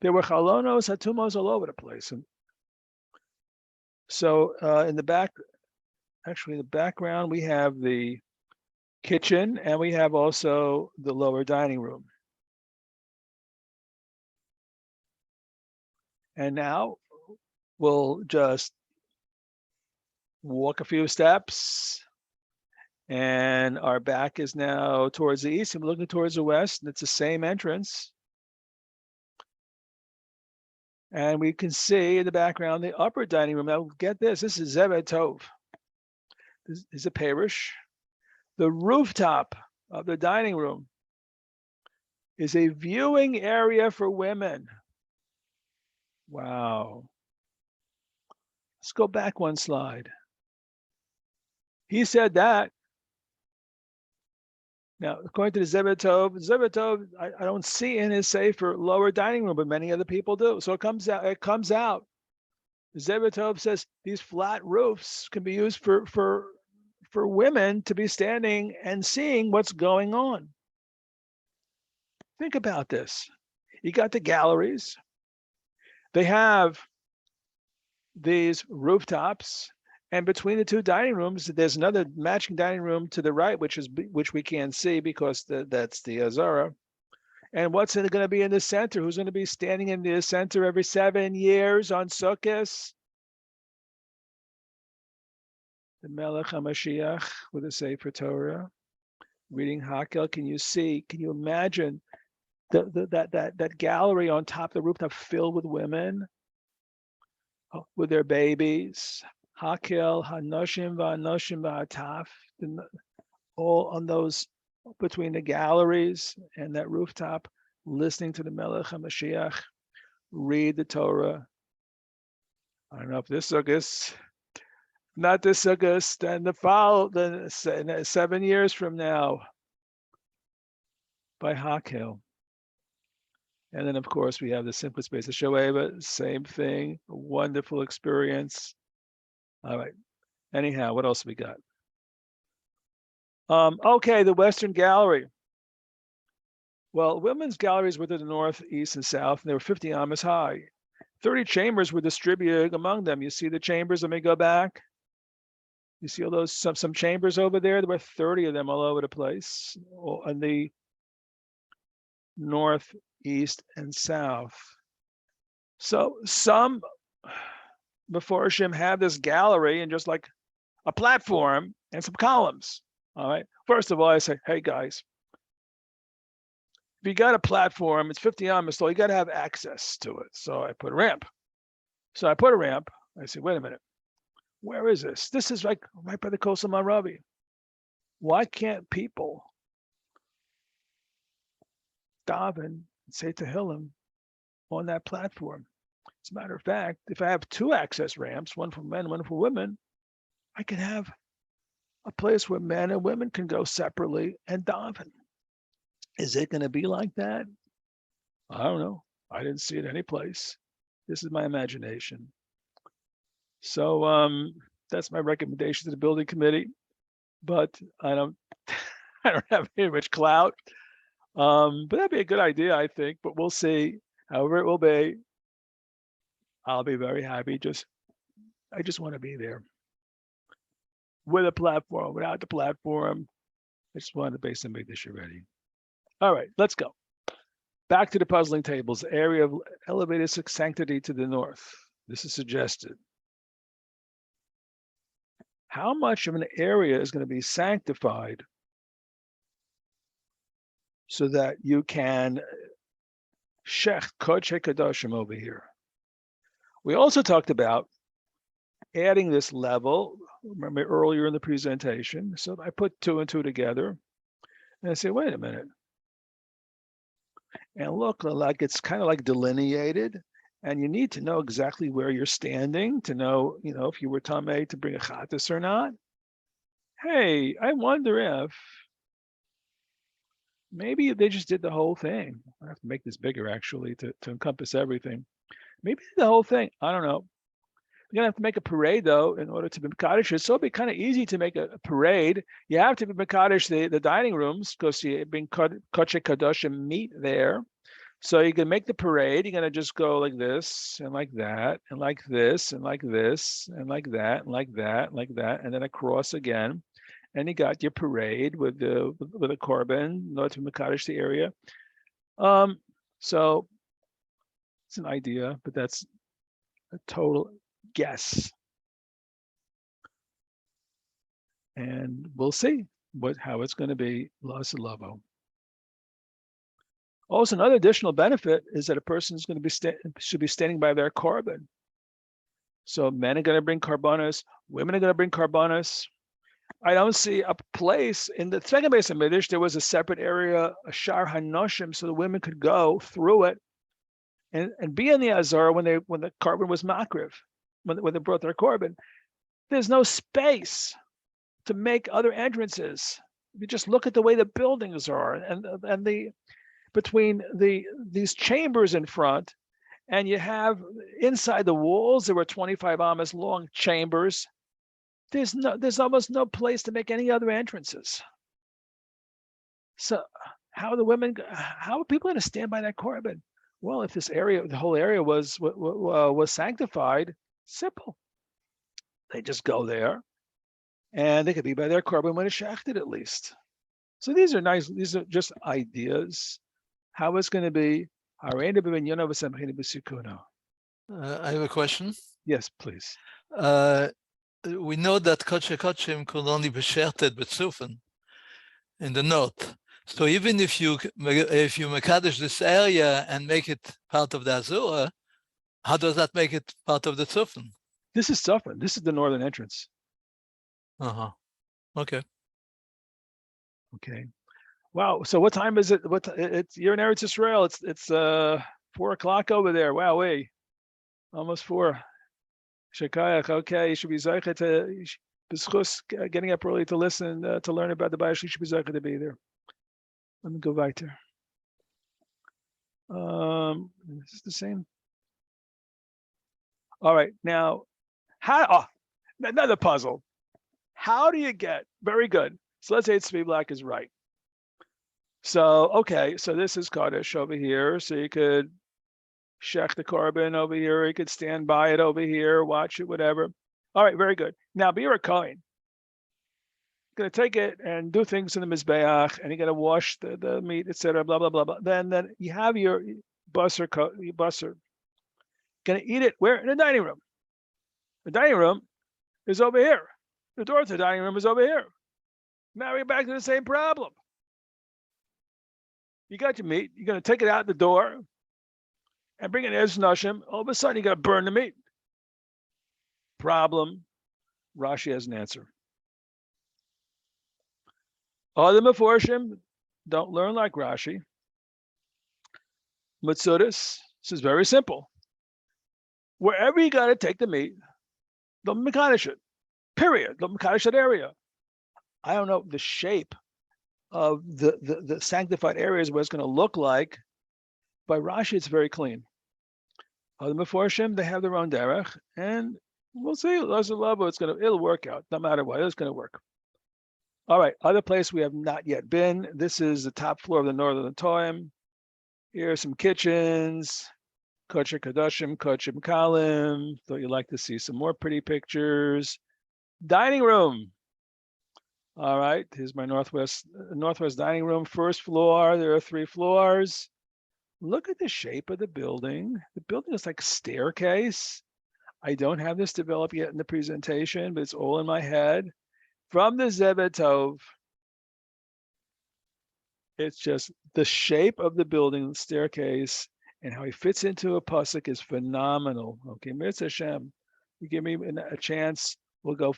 S1: There were chalonos atumos all over the place. And so in the back, actually in the background, we have the kitchen and we have also the lower dining room. And now we'll just walk a few steps and our back is now towards the east and we're looking towards the west, and it's the same entrance. And we can see in the background the upper dining room. Now get this is Zevet Tov. This is a parish. The rooftop of the dining room is a viewing area for women. Wow. Let's go back one slide. He said that. Now, according to the Zevet Tov, I don't see in his sefer lower dining room, but many other people do. So it comes out. The Zevet Tov says these flat roofs can be used for women to be standing and seeing what's going on. Think about this. You got the galleries. They have these rooftops, and between the two dining rooms, there's another matching dining room to the right, which we can't see because that's the Azara. And what's going to be in the center? Who's going to be standing in the center every 7 years on Sukkot? The Melech HaMashiach with a Sefer Torah, reading Hakel. Can you imagine that gallery on top of the rooftop filled with women with their babies? Hakel, Hanoshim, Vanoshim, V'ataf, all on those between the galleries and that rooftop, listening to the Melech HaMashiach read the Torah. I don't know if this Sukkot, not this August, and the 7 years from now by Hakel. And then, of course, we have the simple space of Shoeva, same thing, a wonderful experience. All right. Anyhow, what else we got? Okay, the Western Gallery. Well, women's galleries were to the north, east, and south, and they were 50 amas high. 30 chambers were distributed among them. You see the chambers? Let me go back. You see all those, some chambers over there? There were 30 of them all over the place, on the north, east, and south. So some Meforshim have this gallery and just like a platform and some columns. All right. First of all, I say, hey guys, if you got a platform, it's 50 amas tall, you got to have access to it. So I put a ramp. I say, wait a minute. Where is this? This is like right by the Kosel Maravi. Why can't people daven and say Tehillim on that platform? As a matter of fact, if I have 2 access ramps, one for men, one for women, I can have a place where men and women can go separately and daven. Is it going to be like that? I don't know. I didn't see it any place. This is my imagination. So that's my recommendation to the building committee, but I don't have very much clout. But that'd be a good idea, I think, but we'll see. However it will be, I'll be very happy. I just want to be there. With a platform, without the platform, I just wanted to base and make this ready. All right, let's go. Back to the puzzling tables. Area of elevated sanctity to the north. This is suggested. How much of an area is going to be sanctified so that you can shech kodesh kadoshim over here? We also talked about adding this level, remember earlier in the presentation. So I put 2 and 2 together and I say, wait a minute. And look, like it's kind of like delineated, and you need to know exactly where you're standing to know, if you were tamei to bring a chatas or not. hey, I wonder if maybe they just did the whole thing. I have to make this bigger actually to encompass everything. Maybe the whole thing. I don't know. You're gonna have to make a parade though in order to be Mekadesh. So it'd be kind of easy to make a parade. You have to be Mekadesh the dining rooms because you bring Kodesh Kadosh and meat there. So you can make the parade. You're gonna just go like this and like that and like this and like this and like that and like that and like that and then across again. And you got your parade with a korban, not to Mekadesh the area. So it's an idea, but that's a total guess. And we'll see how it's going to be. Los Lovo. Also, another additional benefit is that a person is going to be should be standing by their korban. So men are going to bring korbanos, women are going to bring korbanos. I don't see a place in the second base of Midrash. There was a separate area, a Shar Hanoshim, so the women could go through it and be in the Azar when the korban was makriv, when they brought their korban. There's no space to make other entrances. If you just look at the way the buildings are and the between these chambers in front, and you have inside the walls there were 25 amas long chambers. There's almost no place to make any other entrances. So how are people going to stand by that korban? Well, if this area, the whole area was sanctified, simple. They just go there, and they could be by their korban when it's shechted at least. So these are nice. These are just ideas. How it's going to be.
S3: I have a question.
S1: Yes, please.
S3: We know that Kodesh Kodshim could only be sherted b'tzufen in the north. So even if you mekadesh this area and make it part of the Azura, how does that make it part of the Tzufen?
S1: This is Tzufen. This is the northern entrance.
S3: Okay.
S1: Okay. Wow. So what time is it? You're in Eretz Israel. It's 4:00 over there. Wow, almost 4. Shekayach. Okay, you should be zeicha to b'schus getting up early to listen to learn about the Bais. You should be zeicha to be there. Let me go weiter. Is this the same? All right. Now, another puzzle. How do you get? Very good. So let's say Tzvi Black is right. So, okay, so this is Kaddish over here. So you could shech the korban over here. You could stand by it over here, watch it, whatever. All right, very good. Now, be a Kohen. Going to take it and do things in the Mizbeach, and you're going to wash the meat, etc., blah, blah, blah, blah. Then you have your busser. Going to eat it where? In the dining room. The dining room is over here. The door to the dining room is over here. Now we're back to the same problem. You got your meat. You're going to take it out the door and bring it in as Nashim. All of a sudden, you got to burn the meat. Problem. Rashi has an answer. Other Meforshim don't learn like Rashi. Matsudas, this is very simple. Wherever you got to take the meat, they'll mekadesh it. Period. They'll mekadesh that area. I don't know the shape of the sanctified areas, what it's going to look like. By Rashi, it's very clean. Other Meforshim, they have their own derech, and we'll see. It'll work out. No matter what, it's going to work. All right, other place we have not yet been. This is the top floor of the northern Toim. Here are some kitchens. Kodesh Kadoshim, Kodesh Kalim. Thought you'd like to see some more pretty pictures. Dining room. All right, here's my northwest dining room. First floor, there are 3 floors. Look at the shape of the building. The building is like a staircase. I don't have this developed yet in the presentation, but it's all in my head. From the Zebetov, it's just the shape of the building, the staircase, and how he fits into a pasuk is phenomenal. Okay, Mitzvah Hashem, you give me a chance. We'll go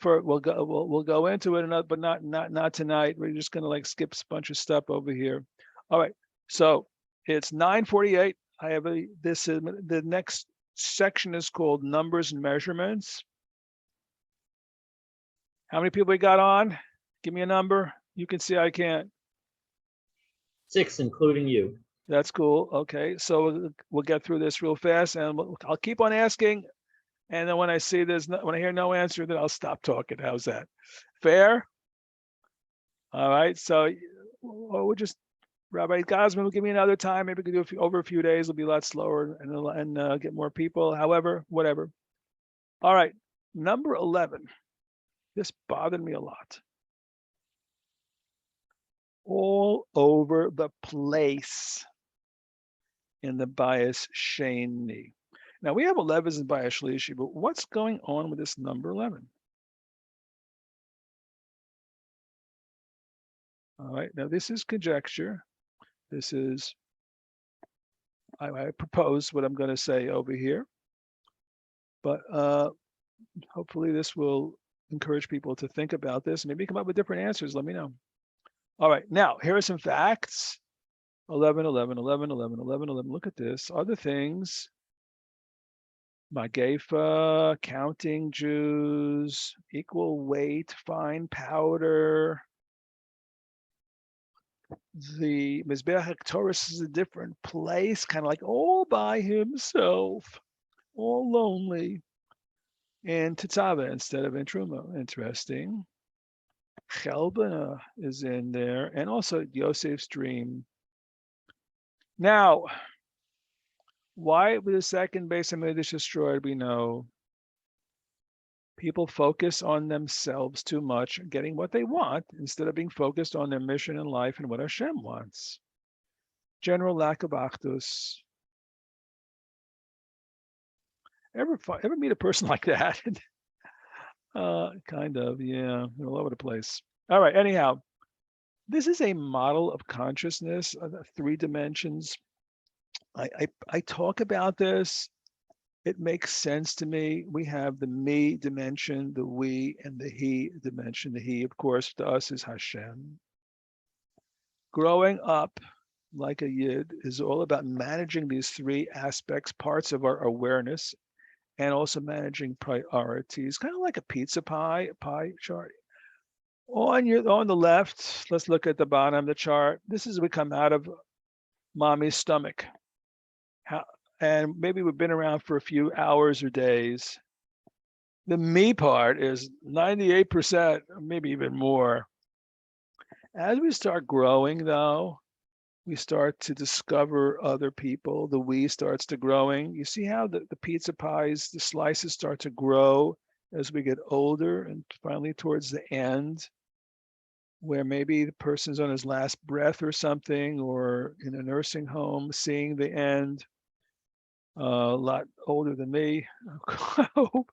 S1: into it, but not tonight. We're just gonna skip a bunch of stuff over here. All right, so it's 9:48. I have the next section is called numbers and measurements. How many people we got on? Give me a number. You can see I can't.
S2: 6, including you.
S1: That's cool. Okay, so we'll get through this real fast, and I'll keep on asking. And then when I see when I hear no answer, then I'll stop talking. How's that? Fair? All right. So we'll just Rabbi Gosman will give me another time. Maybe we can do over a few days. It'll be a lot slower and get more people. However, whatever. All right. Number 11. This bothered me a lot. All over the place in the Bais Sheni. Now we have 11s in Bais Shlishi, but what's going on with this number 11? All right. Now this is conjecture. This is, I propose what I'm going to say over here, but hopefully this will encourage people to think about this. Maybe come up with different answers. Let me know. All right, now here are some facts. 11, 11, 11, 11, 11, 11. Look at this. Other things. Magefa, counting Jews, equal weight, fine powder. The Mizbeach Taurus is a different place, kind of like all by himself, all lonely. And Tetzaveh instead of in Truma. Interesting. Chelbana is in there, and also Yosef's dream. Now, why was the second Beis Hamikdash destroyed? We know people focus on themselves too much, getting what they want, instead of being focused on their mission in life and what Hashem wants. General lack of achdus. Ever meet a person like that? Kind of, yeah, they're all over the place. All right, anyhow, this is a model of consciousness, 3 dimensions. I talk about this. It makes sense to me. We have the me dimension, the we, and the he dimension. The he, of course, to us is Hashem. Growing up like a yid is all about managing these 3 aspects, parts of our awareness, and also managing priorities, kind of like a pizza pie chart. On the left, let's look at the bottom of the chart. This is we come out of mommy's stomach. And maybe we've been around for a few hours or days. The me part is 98%, maybe even more. As we start growing, though, we start to discover other people. The we starts to growing. You see how the pizza pies, the slices start to grow as we get older, and finally towards the end, where maybe the person's on his last breath or something, or in a nursing home, seeing the end. A lot older than me, I hope.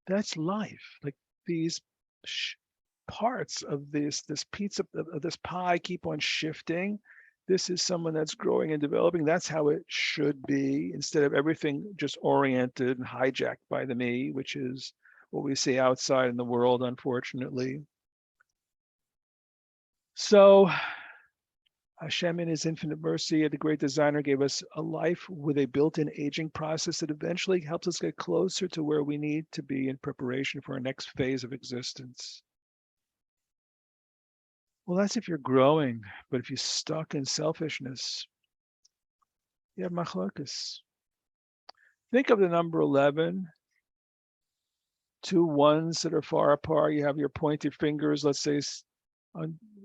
S1: That's life. Like these parts of this pizza, of this pie keep on shifting. This is someone that's growing and developing. That's how it should be, instead of everything just oriented and hijacked by the me, which is what we see outside in the world, unfortunately. So Hashem, in his infinite mercy, the great designer, gave us a life with a built-in aging process that eventually helps us get closer to where we need to be in preparation for our next phase of existence. Well, that's if you're growing, but if you're stuck in selfishness, you have machlokas. Think of the number 11, 2 ones that are far apart. You have your pointed fingers, let's say,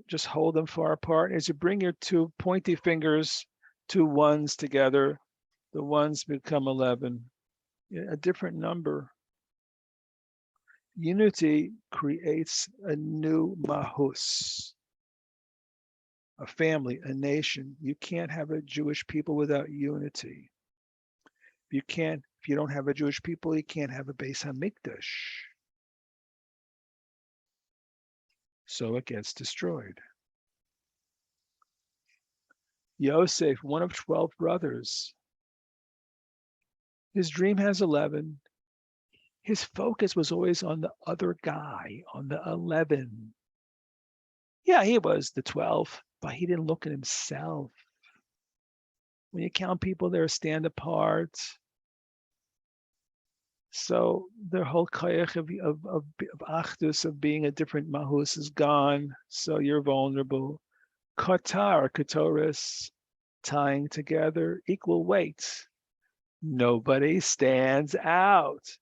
S1: just hold them far apart. As you bring your 2 pointy fingers, 2 ones together, the ones become 11, a different number. Unity creates a new mahus, a family, a nation. You can't have a Jewish people without unity. If you don't have a Jewish people, you can't have a Beis Hamikdash. So it gets destroyed. Yosef, one of 12 brothers. His dream has 11. His focus was always on the other guy, on the 11. Yeah, he was the 12, but he didn't look at himself. When you count people, they're a stand apart. So the whole kayach of achdus, of being a different mahus, is gone. So you're vulnerable. Qatar, katoris, tying together, equal weights. Nobody stands out.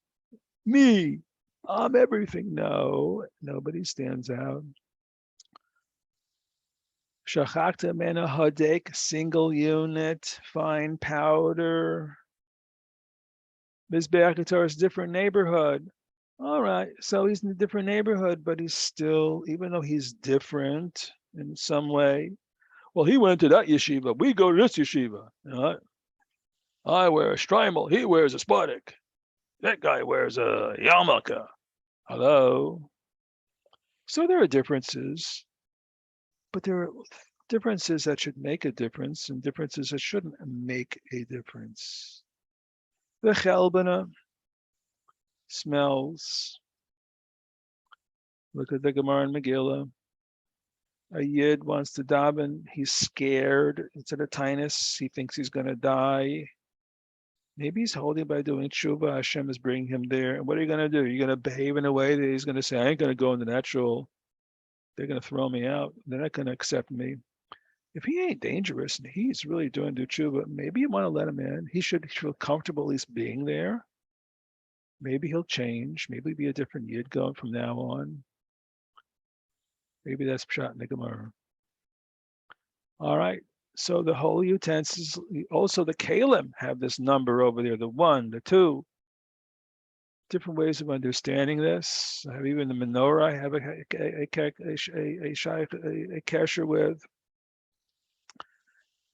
S1: Me, I'm everything. No, nobody stands out. Shachakta mena hadek, single unit, fine powder. Mizbeach Ketor is different neighborhood. All right, so he's in a different neighborhood, but he's still, even though he's different in some way. Well, he went to that yeshiva. We go to this yeshiva. I wear a strimal. He wears a spudik. That guy wears a yarmulke. Hello. So there are differences, but there are differences that should make a difference and differences that shouldn't make a difference. The chelbana smells. Look at the Gemara in Megillah. A yid wants to daven. He's scared. It's at a tinus. He thinks he's going to die. Maybe he's holding by doing tshuva. Hashem is bringing him there. And what are you going to do? You're going to behave in a way that he's going to say, I ain't going to go in the natural. They're going to throw me out. They're not going to accept me. If he ain't dangerous and he's really doing tshuva, maybe you want to let him in. He should feel comfortable at least being there. Maybe he'll change. Maybe he'll be a different yid going from now on. Maybe that's pshat in the Gemara. All right. So the whole utensils, also the kalim have this number over there, the 1, the 2. Different ways of understanding this. I have even the menorah. I have a kasher with.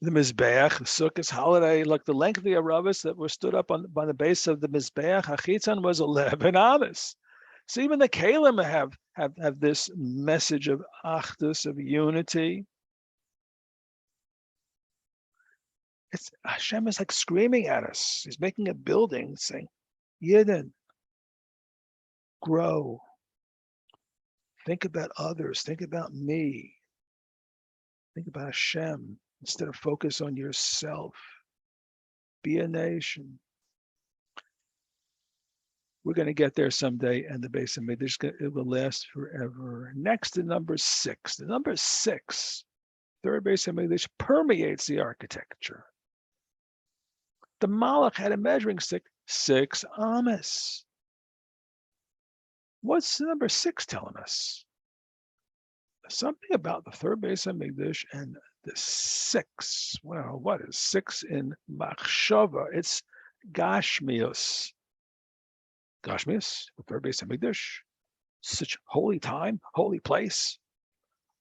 S1: The mizbeach, the sukkah's holiday, like the length of the aravas that were stood up on the base of the mizbeach, hachitzan was 11 amas. So even the kalim have this message of achdus, of unity. It's Hashem is like screaming at us. He's making a building, saying, Yidden, grow. Think about others. Think about me. Think about Hashem instead of focus on yourself. Be a nation. We're going to get there someday, and the Beis Hamikdash, it will last forever. Next to number 6. The number 6, third Beis Hamikdash, permeates the architecture. The Malach had a measuring stick, 6 amas. What's the number 6 telling us? Something about the third Beis Hamikdash and the 6. Well, what is 6 in machshava? It's gashmius. Gashmius, the third Beis Hamikdash, such holy time, holy place.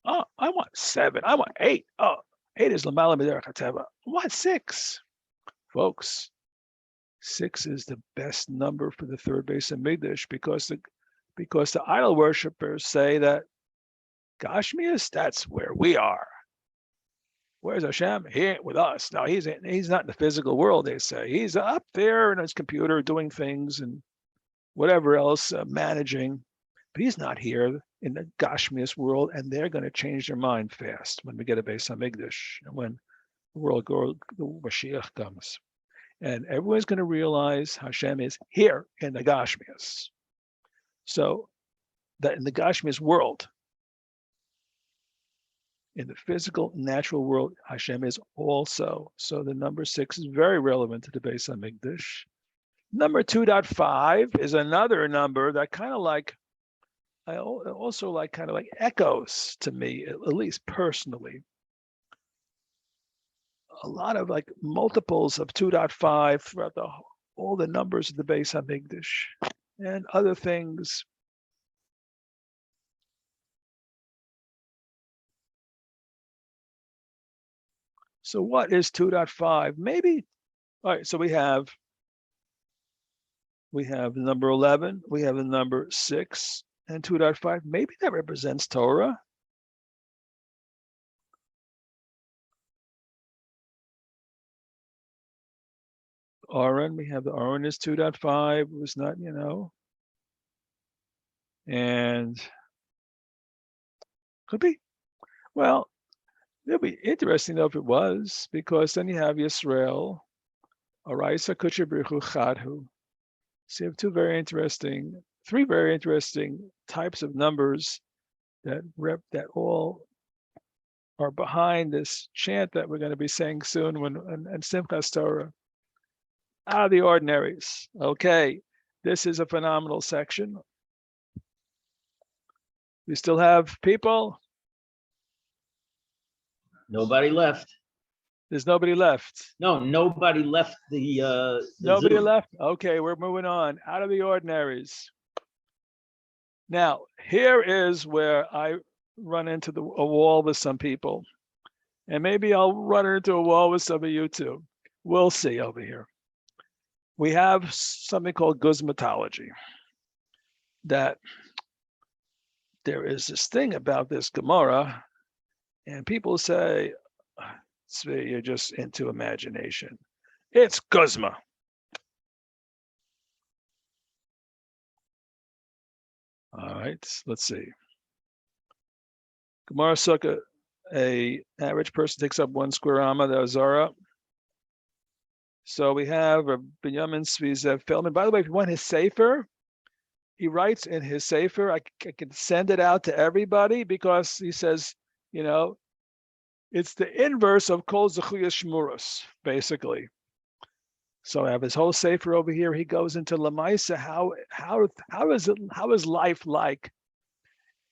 S1: Oh, I want 7. I want 8. Oh, 8 is l'mala miderech hateva. I want 6. Folks, 6 is the best number for the third Beis Hamikdash because the idol worshippers say that Gashmius, that's where we are. Where's Hashem? He ain't with us. No, he's not in the physical world, they say. He's up there in his computer doing things and whatever else, managing. But he's not here in the Gashmius world, and they're going to change their mind fast when we get a Beis Hamikdash and when the Mashiach comes. And everyone's going to realize Hashem is here in the Gashmias. So that in the Gashmias world, in the physical, natural world, Hashem is also. So the number 6 is very relevant to the Beis Hamikdash. Number 2.5 is another number that kind of like, I also like kind of like echoes to me, at least personally. A lot of like multiples of 2.5 throughout all the numbers of the Beis Hamikdash and other things. So what is 2.5? Maybe, all right, so we have the number 11, we have the number 6, and 2.5. Maybe that represents Torah. Aaron, we have the Aaron is 2.5. It was not, and could be. Well, it'll be interesting though if it was, because then you have Yisrael, Araisa Kuchabrichu Chadhu, So you have three very interesting types of numbers that all are behind this chant that we're going to be saying soon when and Simchas Torah. Out of the ordinaries. Okay, this is a phenomenal section. We still have people.
S2: Nobody left.
S1: There's nobody left.
S2: No, nobody left the
S1: Nobody
S2: Zoom.
S1: left. Okay, we're moving on. Out of the ordinaries. Now, here is where I run into a wall with some people. And maybe I'll run into a wall with some of you too. We'll see over here. We have something called guzmatology. That there is this thing about this Gemara, and people say, Tzvi, you're just into imagination. It's guzma. All right, let's see. Gemara Sukkah, a average person takes up 1 square amma, the Azara. So we have a Binyamin Tzvi Zev Feldman. By the way, if you want his sefer, he writes in his sefer, I can send it out to everybody because he says, it's the inverse of Kol Zechuyas Shmuros, basically. So I have his whole sefer over here. He goes into Lamaisa. How is life like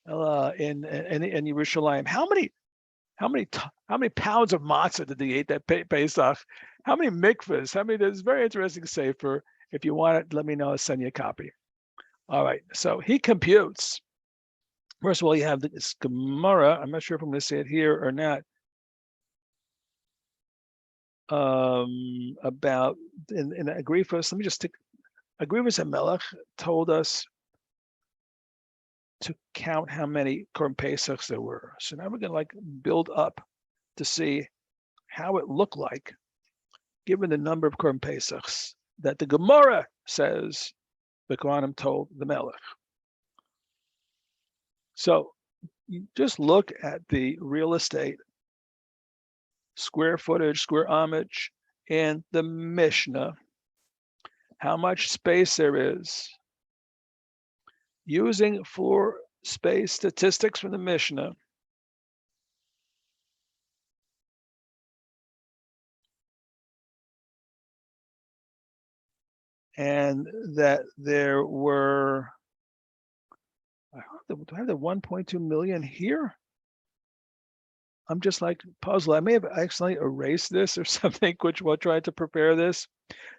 S1: in Yerushalayim? How many pounds of matzah did he eat that Pesach? How many mikvahs? There's a very interesting sefer. If you want it, let me know. I'll send you a copy. All right. So he computes. First of all, you have this Gemara. I'm not sure if I'm going to say it here or not. About in Agrifos. Let me just stick. Agrifos HaMelech told us to count how many Korban Pesachs there were. So now we're going to build up to see how it looked like, given the number of Korban Pesachs that the Gemara says the Kohanim told the Melech. So you just look at the real estate, square footage, square amage in the Mishnah, how much space there is. Using floor space statistics from the Mishnah, and that there were, do I have the 1.2 million here? I'm just puzzled. I may have accidentally erased this or something, which we'll try to prepare this.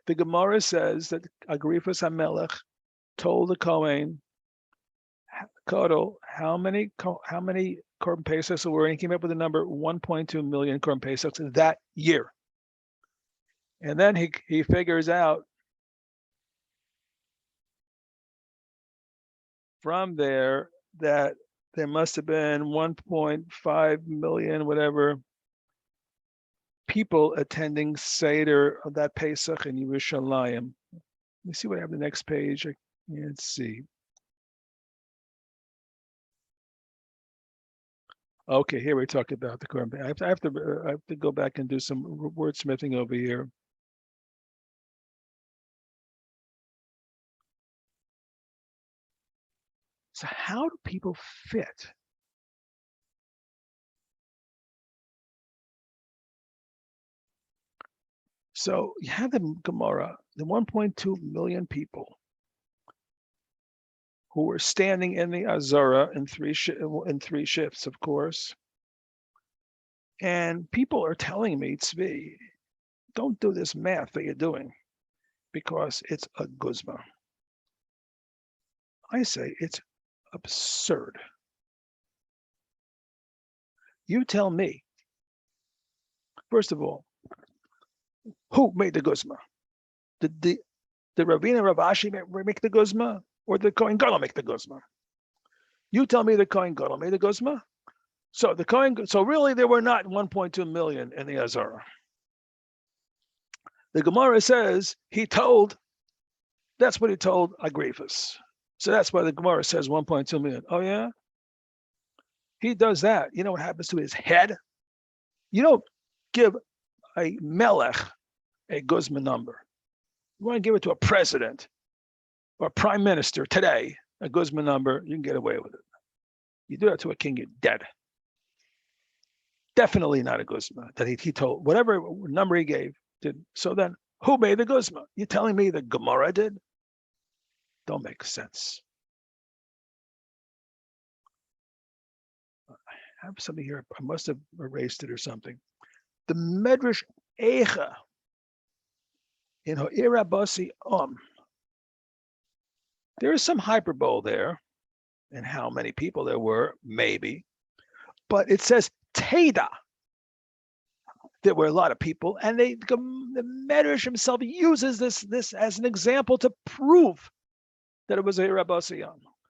S1: The Gemara says that Agrifos HaMelech told the Kohen, Kodol, how many Korban Pesachs there were, and he came up with the number 1.2 million Korban Pesachs that year. And then he figures out from there that there must have been 1.5 million, whatever, people attending Seder of that Pesach in Yerushalayim. Let me see what I have on the next page. Let's see. Okay, here we talk about the Korban. I have to go back and do some wordsmithing over here. So how do people fit? So you have the Gemara, the 1.2 million people who were standing in the Azara in three shifts, of course. And people are telling me, Tzvi, don't do this math that you're doing because it's a guzma. I say it's absurd. You tell me, first of all, who made the guzma? Did the Ravina and Rav Ashi make the guzma, or the Kohen Gadol make the guzma? You tell me the Kohen Gadol made the guzma. So really there were not 1.2 million in the Azara. The Gemara says that's what he told Agrifos. So that's why the Gemara says 1.2 million. Oh yeah? He does that. You know what happens to his head? You don't give a melech a guzma number. You want to give it to a president. or prime minister today, a guzma number, you can get away with it. You do that to a king, you're dead. Definitely not a guzma that he told, whatever number he gave. Did. So then, who made the guzma? You telling me the Gemara did? Don't make sense. I have something here. I must have erased it or something. The Medrash Eicha in Ho'ira Basi there is some hyperbole there, and how many people there were, maybe, but it says Teda. There were a lot of people, and the Medrash himself uses this as an example to prove that it was a Rabasi.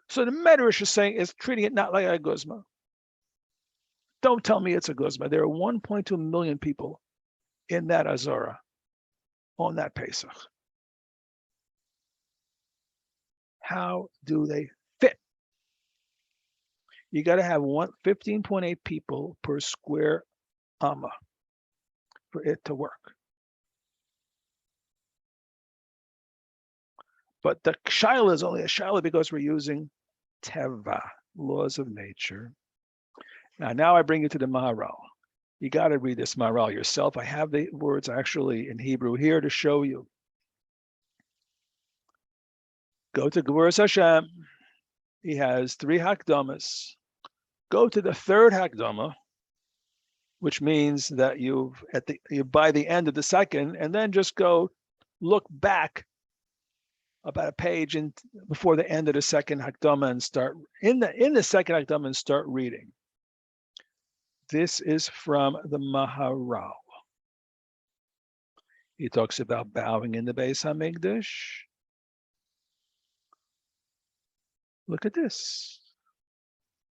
S1: So the Medrash is treating it not like a guzma. Don't tell me it's a guzma. There are 1.2 million people in that Azara on that Pesach. How do they fit? You got to have 15.8 people per square amma for it to work. But the shaila is only a shaila because we're using teva, laws of nature. Now I bring you to the Maharal. You got to read this Maharal yourself. I have the words actually in Hebrew here to show you. Go to Gevuras Hashem. He has 3 hakdamas. Go to the 3rd hakdama, which means that you're by the end of the second, and then just go look back about a page before the end of the second hakdama and start in the second hakdama and start reading. This is from the Maharal. He talks about bowing in the Beis Hamikdash. Look at this.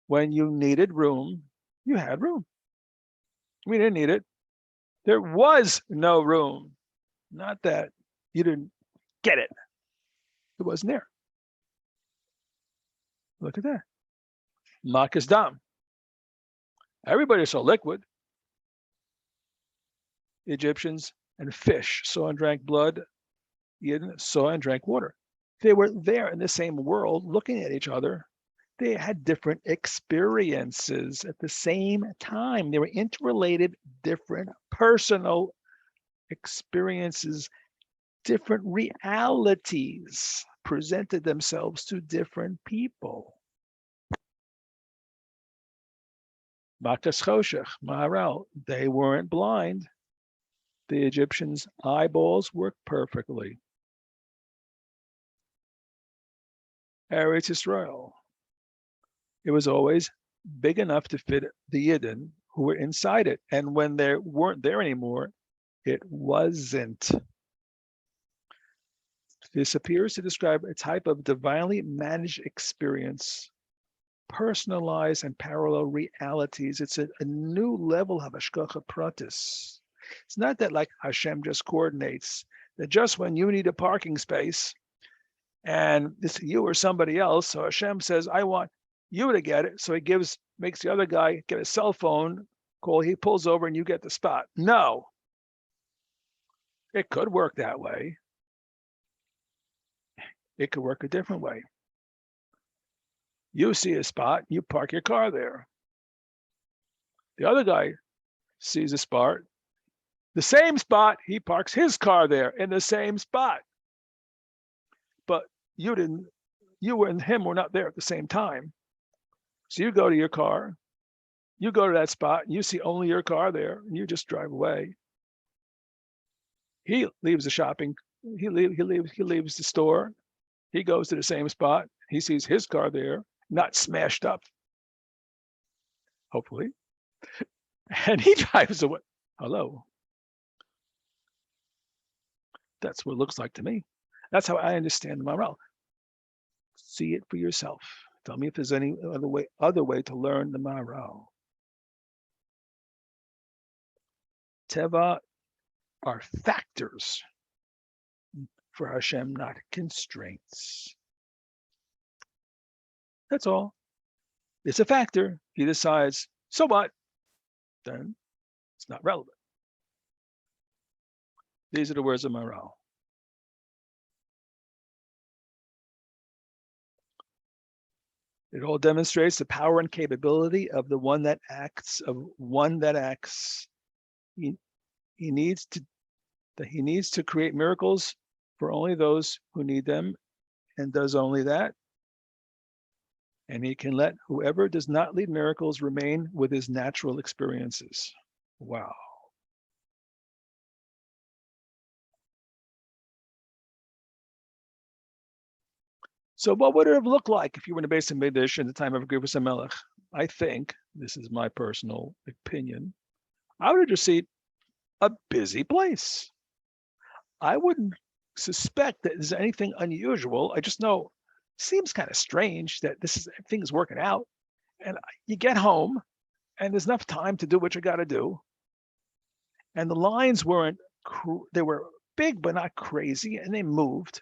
S1: When you needed room, you had room. We didn't need it. There was no room. Not that you didn't get it. It wasn't there. Look at that. Makas dam. Everybody saw liquid. The Egyptians and fish saw and drank blood. Yidden saw and drank water. They were there in the same world looking at each other. They had different experiences at the same time. They were interrelated, different personal experiences, different realities presented themselves to different people. Makas Choshech, Maharal, they weren't blind. The Egyptians' eyeballs worked perfectly. Eretz Yisrael, it was always big enough to fit the Yidden who were inside it. And when they weren't there anymore, it wasn't. This appears to describe a type of divinely managed experience, personalized and parallel realities. It's a new level of hashgacha pratis. It's not that like Hashem just coordinates, that just when you need a parking space and it's you or somebody else, so Hashem says, I want you to get it. So he makes the other guy get a cell phone call, he pulls over and you get the spot. No. It could work that way. It could work a different way. You see a spot, you park your car there. The other guy sees a spot, the same spot, he parks his car there in the same spot. But you and him were not there at the same time. So you go to your car, you go to that spot, and you see only your car there, and you just drive away. He leaves the shopping, he leaves the store, he goes to the same spot, he sees his car there, not smashed up, hopefully, and he drives away. Hello. That's what it looks like to me. That's how I understand the Maharal. See it for yourself. Tell me if there's any other way to learn the Maharal. Teva are factors for Hashem, not constraints. That's all. It's a factor. He decides, so what? Then it's not relevant. These are the words of Maharal. It all demonstrates the power and capability of the one that acts, He needs to create miracles for only those who need them, and does only that. And he can let whoever does not lead miracles remain with his natural experiences. Wow. So what would it have looked like if you were in the Beis Hamikdash in the time of Agrippas HaMelech? I think, this is my personal opinion, I would have just seen a busy place. I wouldn't suspect that there's anything unusual. I just know it seems kind of strange that everything's working out. And you get home and there's enough time to do what you got to do. And the lines they were big, but not crazy, and they moved.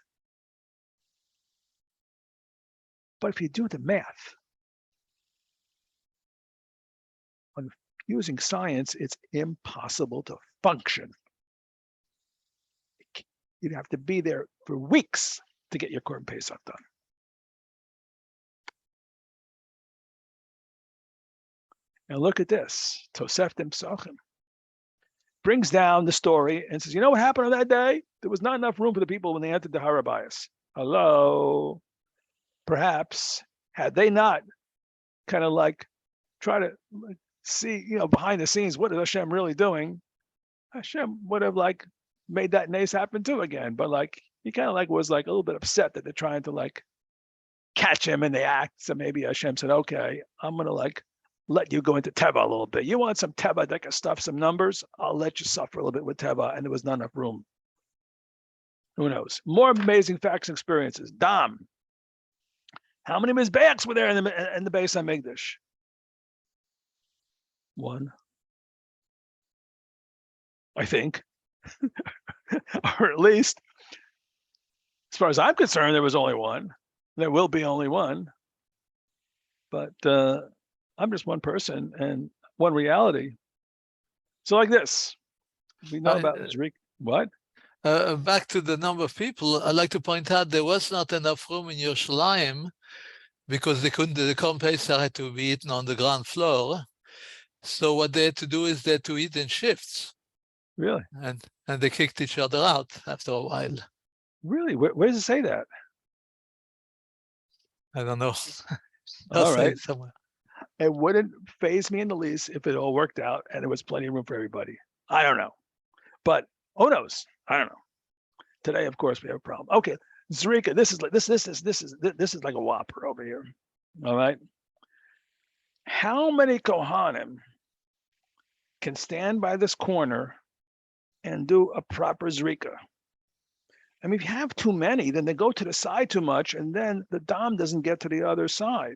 S1: But if you do the math, on using science, it's impossible to function. You'd have to be there for weeks to get your Korban Pesach done. And look at this, Toseftim Psachim. Brings down the story and says, you know what happened on that day? There was not enough room for the people when they entered the Har Bais. Hello? Perhaps, had they not kind of like try to see, behind the scenes, what is Hashem really doing? Hashem would have like made that nace happen too again. But like, he kind of like was like a little bit upset that they're trying to like catch him in the act. So maybe Hashem said, okay, I'm going to like let you go into Teva a little bit. You want some Teva that can stuff some numbers? I'll let you suffer a little bit with Teva. And there was not enough room. Who knows? More amazing facts and experiences. Dam. How many Mizbeachs were there in the Beis Hamikdash? One. I think. Or at least, as far as I'm concerned, there was only one. There will be only one. But I'm just one person and one reality. So like this, we know about Zrik. What?
S3: Back to the number of people, I'd like to point out there was not enough room in Yerushalayim because the Korban Pesach had to be eaten on the ground floor. So what they had to do is they had to eat in shifts.
S1: Really?
S3: And they kicked each other out after a while.
S1: Really? Where does it say that?
S3: I don't know.
S1: All right.
S3: Somewhere.
S1: It wouldn't faze me in the least if it all worked out and there was plenty of room for everybody. I don't know. But who knows? I don't know. Today, of course, we have a problem. Okay, Zrika, this is like a whopper over here. All right. How many Kohanim can stand by this corner and do a proper Zrika? I mean, if you have too many, then they go to the side too much, and then the dam doesn't get to the other side.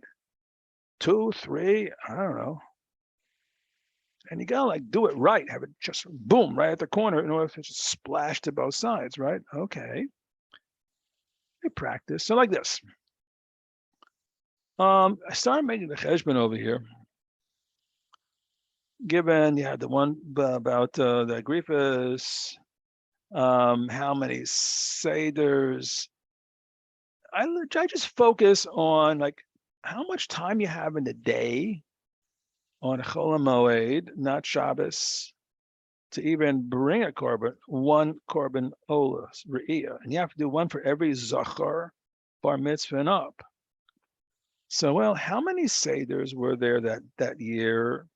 S1: 2, 3, I don't know. And you gotta like do it right, have it just boom right at the corner in order to just splash to both sides, right? Okay. You practice. So like this. I started making the cheshbon over here. Given you had the one about the Agrippas, how many seders. I just focus on like how much time you have in the day on Chol HaMoed, not Shabbos, to even bring a korban, one korban olas, re'iyah. And you have to do one for every zachar, bar mitzvah and up. So, well, how many seders were there that year?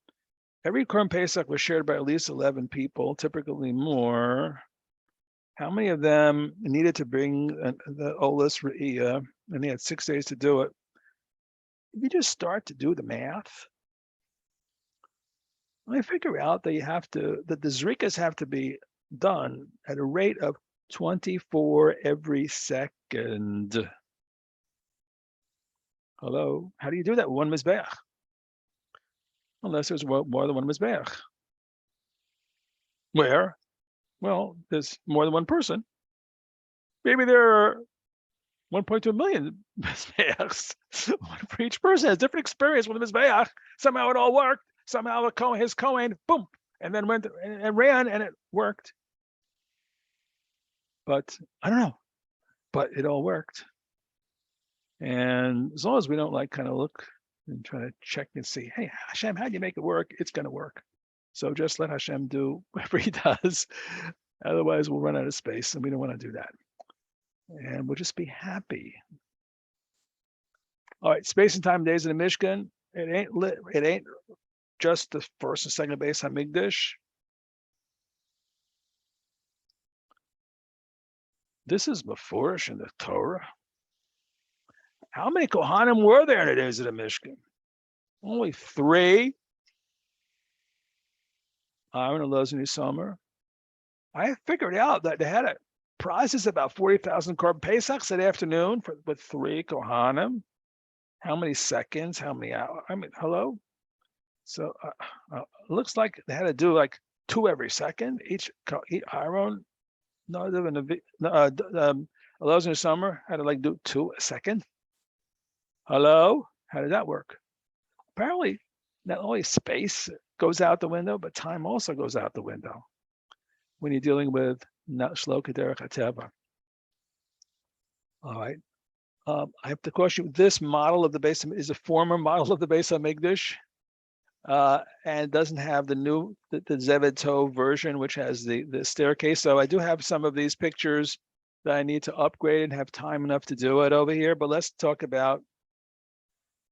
S1: Every Korban Pesach was shared by at least 11 people, typically more. How many of them needed to bring the olas re'iyah, and they had 6 days to do it? If you just start to do the math, I figure out that that the zrikas have to be done at a rate of 24 every second. Hello, how do you do that? One mizbeach. Unless there's more than one mizbeach. Where? Well, there's more than one person. Maybe there are 1.2 million mizbeachs. One for each person has different experience with the mizbeach. Somehow it all worked. Somehow his Kohen, boom, and then went and ran, and it worked. But I don't know. But it all worked. And as long as we don't like kind of look and try to check and see, hey, Hashem, how do you make it work? It's going to work. So just let Hashem do whatever he does. Otherwise, we'll run out of space, and we don't want to do that. And we'll just be happy. All right, space and time days in the Mishkan. It ain't just the first and second base Hamikdash. This is Mefurish in the Torah. How many Kohanim were there in the days of the Mishkan? Only 3. Aaron, Elazar, and Isamar. I figured out that they had a process about 40,000 Korban Pesachs that afternoon with 3 Kohanim. How many seconds? How many hours? I mean, hello? So it looks like they had to do like 2 every second. Each Aaron, Elazar, and Isamar had to like do 2 a second. Hello? How did that work? Apparently, not only space goes out the window, but time also goes out the window when you're dealing with Shloka Derech HaTeva. All right. I have to caution you, this model of the base is a former model of the Beis Hamikdash, and doesn't have the new, the Zeved Tov version, which has the staircase. So I do have some of these pictures that I need to upgrade and have time enough to do it over here. But let's talk about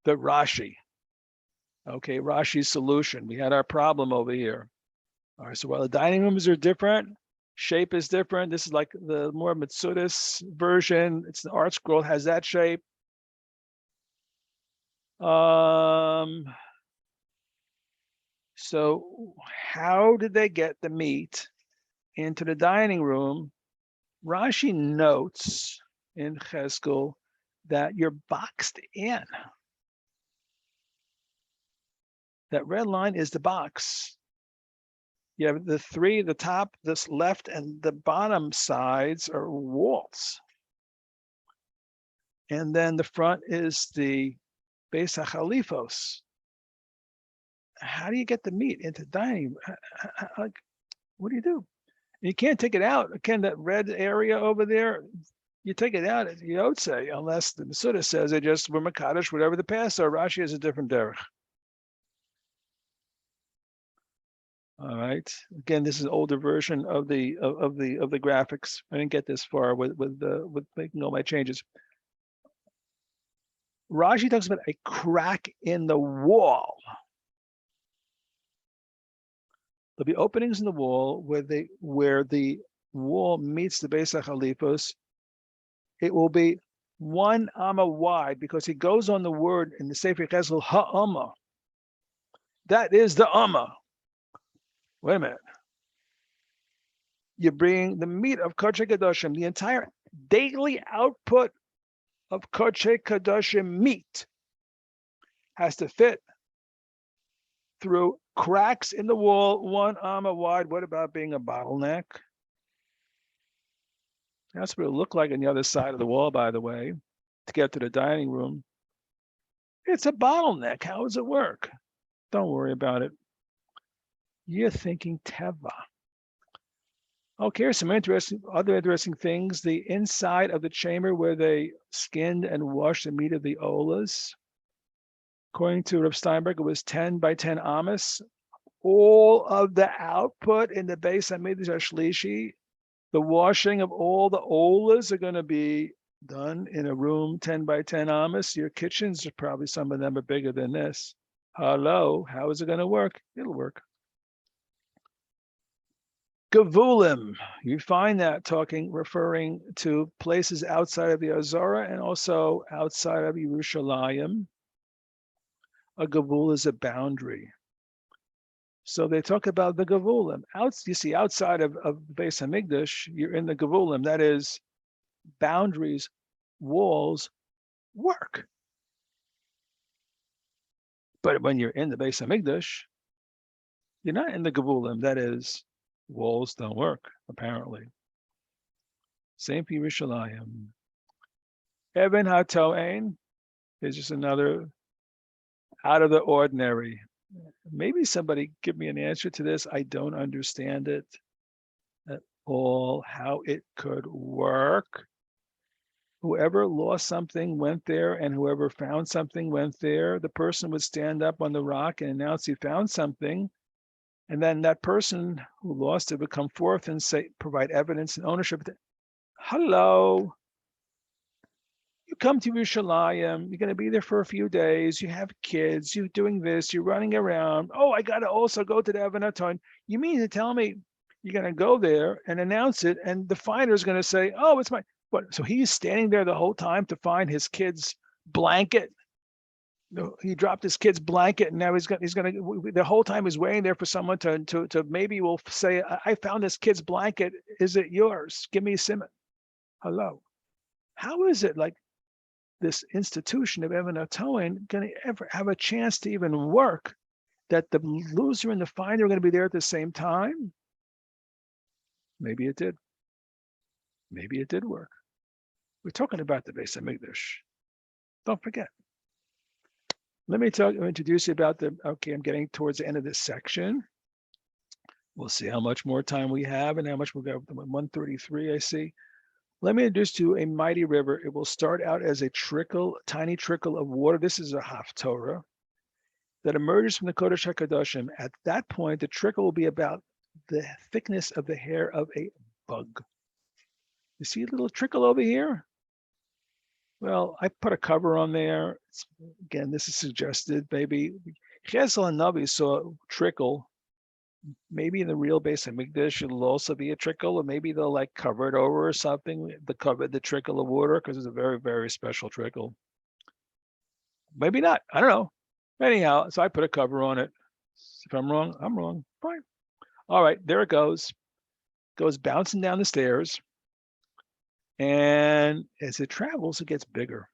S1: the Rashi. Okay, Rashi's solution. We had our problem over here. All right, so while the dining rooms are different, shape is different. This is like the more Mitsudas version. It's the art scroll, has that shape. So how did they get the meat into the dining room? Rashi notes in Cheskel that you're boxed in. That red line is the box. You have the 3, the top, this left, and the bottom sides are walls. And then the front is the Beis HaChalifos. How do you get the meat into dining? Like, what do you do? You can't take it out. Again, that red area over there, you take it out at Yotze, unless the Masuda says they just were Makadish, whatever the past are. Rashi has a different derech. All right. Again, this is an older version of the graphics. I didn't get this far with making all my changes. Rashi talks about a crack in the wall. There'll be openings in the wall where the wall meets the Beis HaChalifos. It will be 1 amma wide because he goes on the word in the Sefer Cheskel ha'amah. That is the amma. Wait a minute. You're bringing the meat of Kodesh Kadoshim, the entire daily output of Kodesh Kadoshim meat has to fit through cracks in the wall, 1 amma wide. What about being a bottleneck? That's what it looked like on the other side of the wall, by the way, to get to the dining room. It's a bottleneck. How does it work? Don't worry about it. You're thinking Teva. Okay, here's some other interesting things. The inside of the chamber where they skinned and washed the meat of the olas. According to Reb Steinberg, it was 10 by 10 amas. All of the output in the Beis Hamikdash Shlishi, the washing of all the olas are going to be done in a room 10 by 10 amas. Your kitchens are probably, some of them are bigger than this. Hello, how is it going to work? It'll work. Gavulim, you find that referring to places outside of the Azara and also outside of Yerushalayim. A gavul is a boundary. So they talk about the gavulim. You see, outside of Beis Hamikdash, you're in the gavulim. That is, boundaries, walls, work. But when you're in the Beis Hamikdash, you're not in the gavulim. That is, walls don't work, apparently. Same for Yerushalayim. Even HaTo'en is just another out of the ordinary. Maybe somebody give me an answer to this. I don't understand it at all, how it could work. whoever lost something went there, and whoever found something went there. The person would stand up on the rock and announce he found something. And then that person who lost it would come forth and say, provide evidence and ownership. Hello, you come to Yerushalayim, you're going to be there for a few days, you have kids, you're doing this, you're running around. Oh, I got to also go to the Avanaton. You mean to tell me you're going to go there and announce it, and the finder is going to say, oh, it's mine. What? So he's standing there the whole time to find his kid's blanket. He dropped his kid's blanket, and now he's going to, the whole time he's waiting there for someone to maybe will say, I found this kid's blanket. Is it yours? Give me a simon. Hello. How is it like this institution of Evan Atoin going to ever have a chance to even work, that the loser and the finder are going to be there at the same time? Maybe it did. Maybe it did work. We're talking about the Beis Hamikdash. Don't forget. Let me introduce you about okay, I'm getting towards the end of this section. We'll see how much more time we have and how much we'll go. 133, I see. Let me introduce you to a mighty river. It will start out as a tiny trickle of water. This is a Haftorah that emerges from the Kodesh HaKadoshim. At that point, the trickle will be about the thickness of the hair of a bug. You see a little trickle over here? Well, I put a cover on there. Again, this is suggested. Maybe Chesel and Navi saw a trickle. Maybe in the real Beis Hamikdash, it'll also be a trickle, or maybe they'll like cover it over or something, the trickle of water, because it's a very, very special trickle. Maybe not. I don't know. Anyhow, so I put a cover on it. If I'm wrong, I'm wrong. Fine. All right, there it goes. Goes bouncing down the stairs. And as it travels, it gets bigger.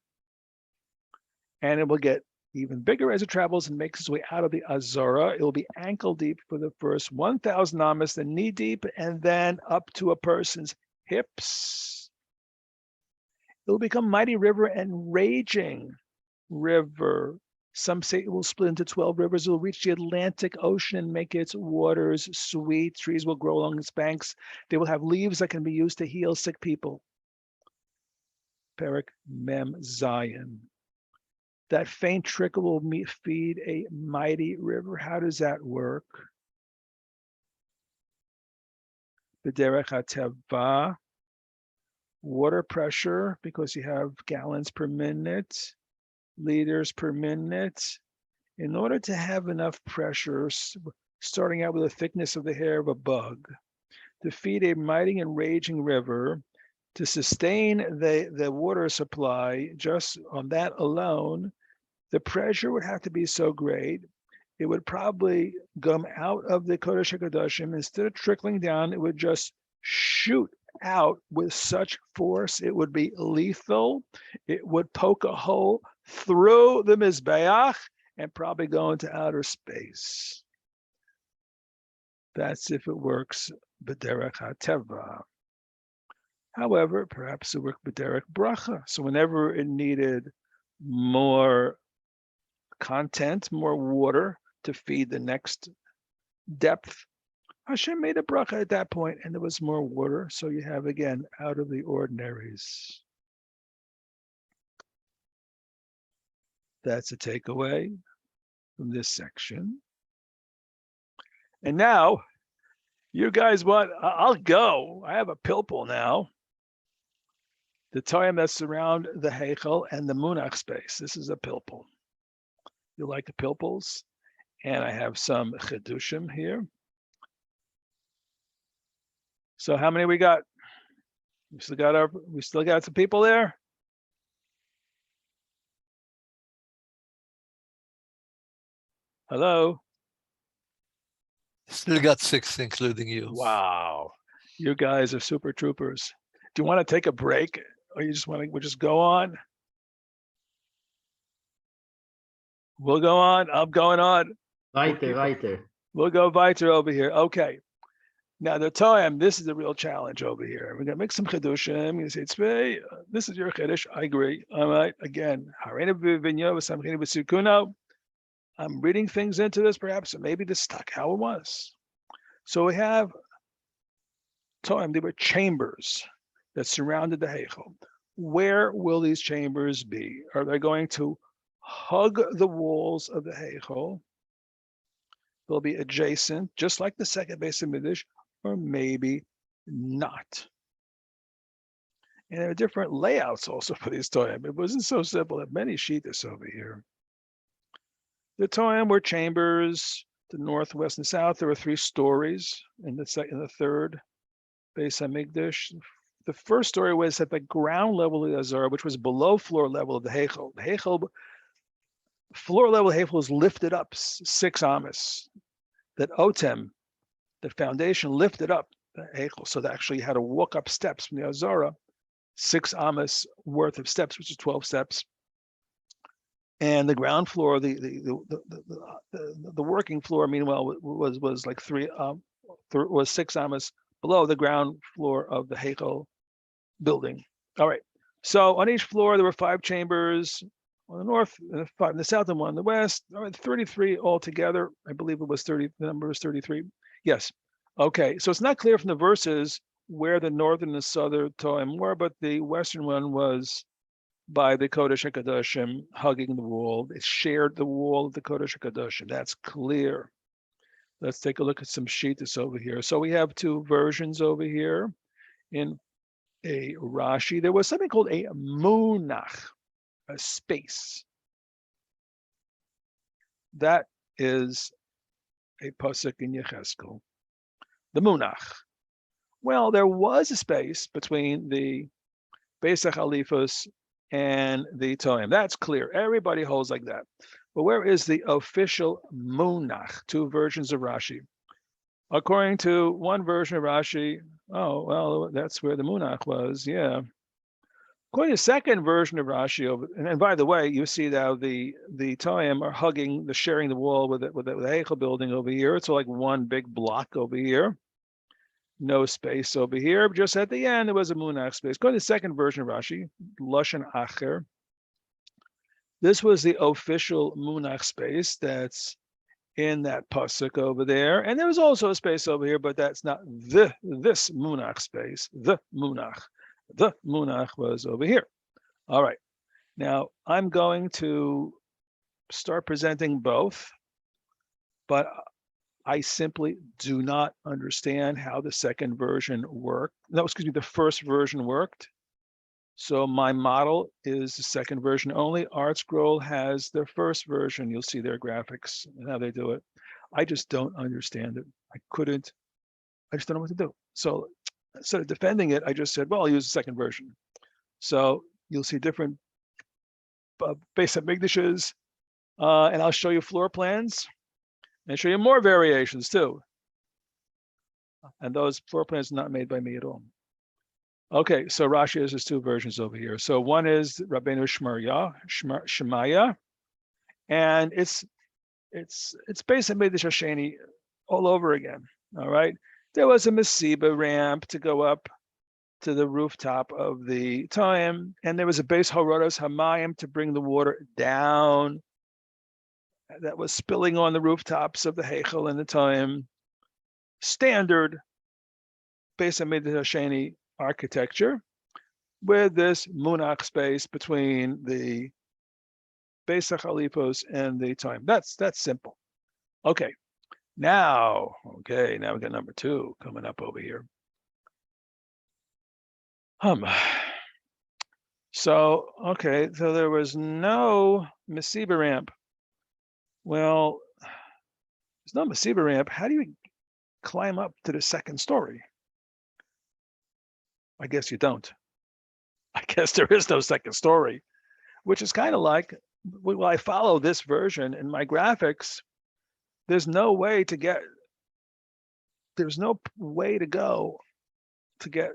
S1: And it will get even bigger as it travels and makes its way out of the Azara. It will be ankle deep for the first 1,000 amas, then knee deep, and then up to a person's hips. It will become mighty river and raging river. Some say it will split into 12 rivers. It will reach the Atlantic Ocean and make its waters sweet. Trees will grow along its banks. They will have leaves that can be used to heal sick people. Perek Mem Zion. That faint trickle will feed a mighty river. How does that work? B'derech HaTeva, water pressure, because you have gallons per minute, liters per minute. In order to have enough pressure, starting out with the thickness of the hair of a bug, to feed a mighty and raging river, to sustain the water supply, just on that alone, the pressure would have to be so great, it would probably come out of the Kodesh HaKadoshim. Instead of trickling down, it would just shoot out with such force, it would be lethal. It would poke a hole through the Mizbeach and probably go into outer space. That's if it works b'derech HaTeva. However, perhaps it worked b'derech bracha. So whenever it needed more content, more water to feed the next depth, Hashem made a bracha at that point, and there was more water. So you have, again, out of the ordinaries. That's a takeaway from this section. And now, you guys want, I'll go. I have a pilpul now. The Toyim that surround the Heichel and the Munach space. This is a pilpul. You like the pilpuls? And I have some Chedushim here. So how many we got? We still got some people there? Hello?
S3: Still got 6, including you.
S1: Wow. You guys are super troopers. Do you want to take a break, or you just want to, we'll just go on? We'll go on. I'm going on.
S2: Weiter.
S1: We'll go weiter over here. Okay. Now the time, this is the real challenge over here. We're gonna make some chedushim. You say, Tzvei, this is your chedush. I agree. All right. Again, I'm reading things into this, perhaps, and maybe this stuck how it was. So we have time. There were chambers that surrounded the heichel. where will these chambers be? Are they going to hug the walls of the Heichal? They'll be adjacent, just like the second Beis Hamikdash, or maybe not. And there are different layouts also for these Toyim. It wasn't so simple. There are many Shitas over here. The Toyim were chambers, the north, west, and south. There were 3 stories in the second and the third Beis Hamikdash. The first story was at the ground level of the Azara, which was below floor level of the Heichal. The Heichal, floor level of the Heichal was lifted up 6 amas. That Otem, the foundation, lifted up the Heichal, so they actually had to walk up steps from the Azara, 6 amas worth of steps, which is 12 steps. And the ground floor, the working floor, meanwhile, was like 6 amas below the ground floor of the Heichal building. All right. So on each floor there were 5 chambers on the north, 5 in the south, and 1 in the west. All right, 33 altogether. I believe it was 30. The number was 33. Yes. Okay. So it's not clear from the verses where the northern and southern Toim were, but the western one was by the Kodesh HaKadoshim hugging the wall. It shared the wall of the Kodesh HaKadoshim. That's clear. Let's take a look at some Shitas over here. So we have 2 versions over here. In a Rashi, there was something called a munach, a space. That is a pasuk in Yecheskel. The munach. Well, there was a space between the Beis HaChalifos and the Toim. That's clear. Everybody holds like that. But where is the official munach? 2 versions of Rashi. According to one version of Rashi, oh, well, that's where the munach was, yeah. According to the second version of Rashi, and by the way, you see now the Toim are hugging, sharing the wall with the Heichal building over here. It's like one big block over here. No space over here. Just at the end, there was a munach space. According to the second version of Rashi, Lashon Acher, this was the official munach space that's in that pasuk over there. And there was also a space over here, but that's not this munach space. The munach was over here. All right. Now I'm going to start presenting both, but I simply do not understand how the second version worked. No, excuse me, the first version worked. So my model is the second version only. ArtScroll has their first version. You'll see their graphics and how they do it. I just don't understand it. I just don't know what to do. So instead of defending it, I just said, well, I'll use the second version. So you'll see different Beis Hamikdashes, and I'll show you floor plans and show you more variations too. And those floor plans are not made by me at all. Okay, so Rashi has his 2 versions over here. So one is Rabbeinu Shemaya, and it's Beis Hamikdash Hasheni all over again. All right, there was a Mesiba ramp to go up to the rooftop of the Toim, and there was a Beis Horodos Hamayim to bring the water down that was spilling on the rooftops of the Heichal and the Toim. Standard Beis Hamikdash Hasheni architecture with this munach space between the Beis HaChalifos and the Toim. That's simple. Okay, now we got number 2 coming up over here. So there was no Mesiba ramp. Well, there's no Mesiba ramp. How do you climb up to the second story? I guess you don't. I guess there is no second story, which is kind of like, well, I follow this version in my graphics. There's no way to go to get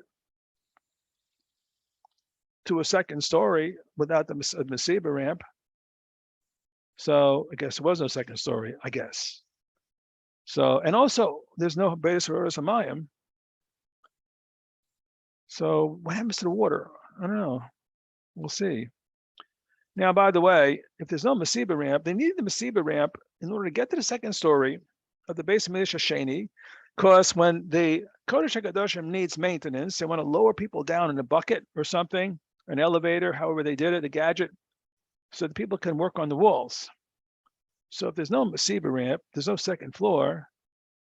S1: to a second story without the Mesiba ramp. So I guess there was no second story, I guess. So, and also there's no Beis Horodos Hamayim. So what happens to the water? I don't know. We'll see. Now, by the way, if there's no Mesiba ramp, they need the Mesiba ramp in order to get to the second story of the Beis Hamikdash Hasheni, because when the Kodesh HaKadoshim needs maintenance, they want to lower people down in a bucket or something, an elevator, however they did it, a gadget, so that people can work on the walls. So if there's no Masiba ramp, there's no second floor,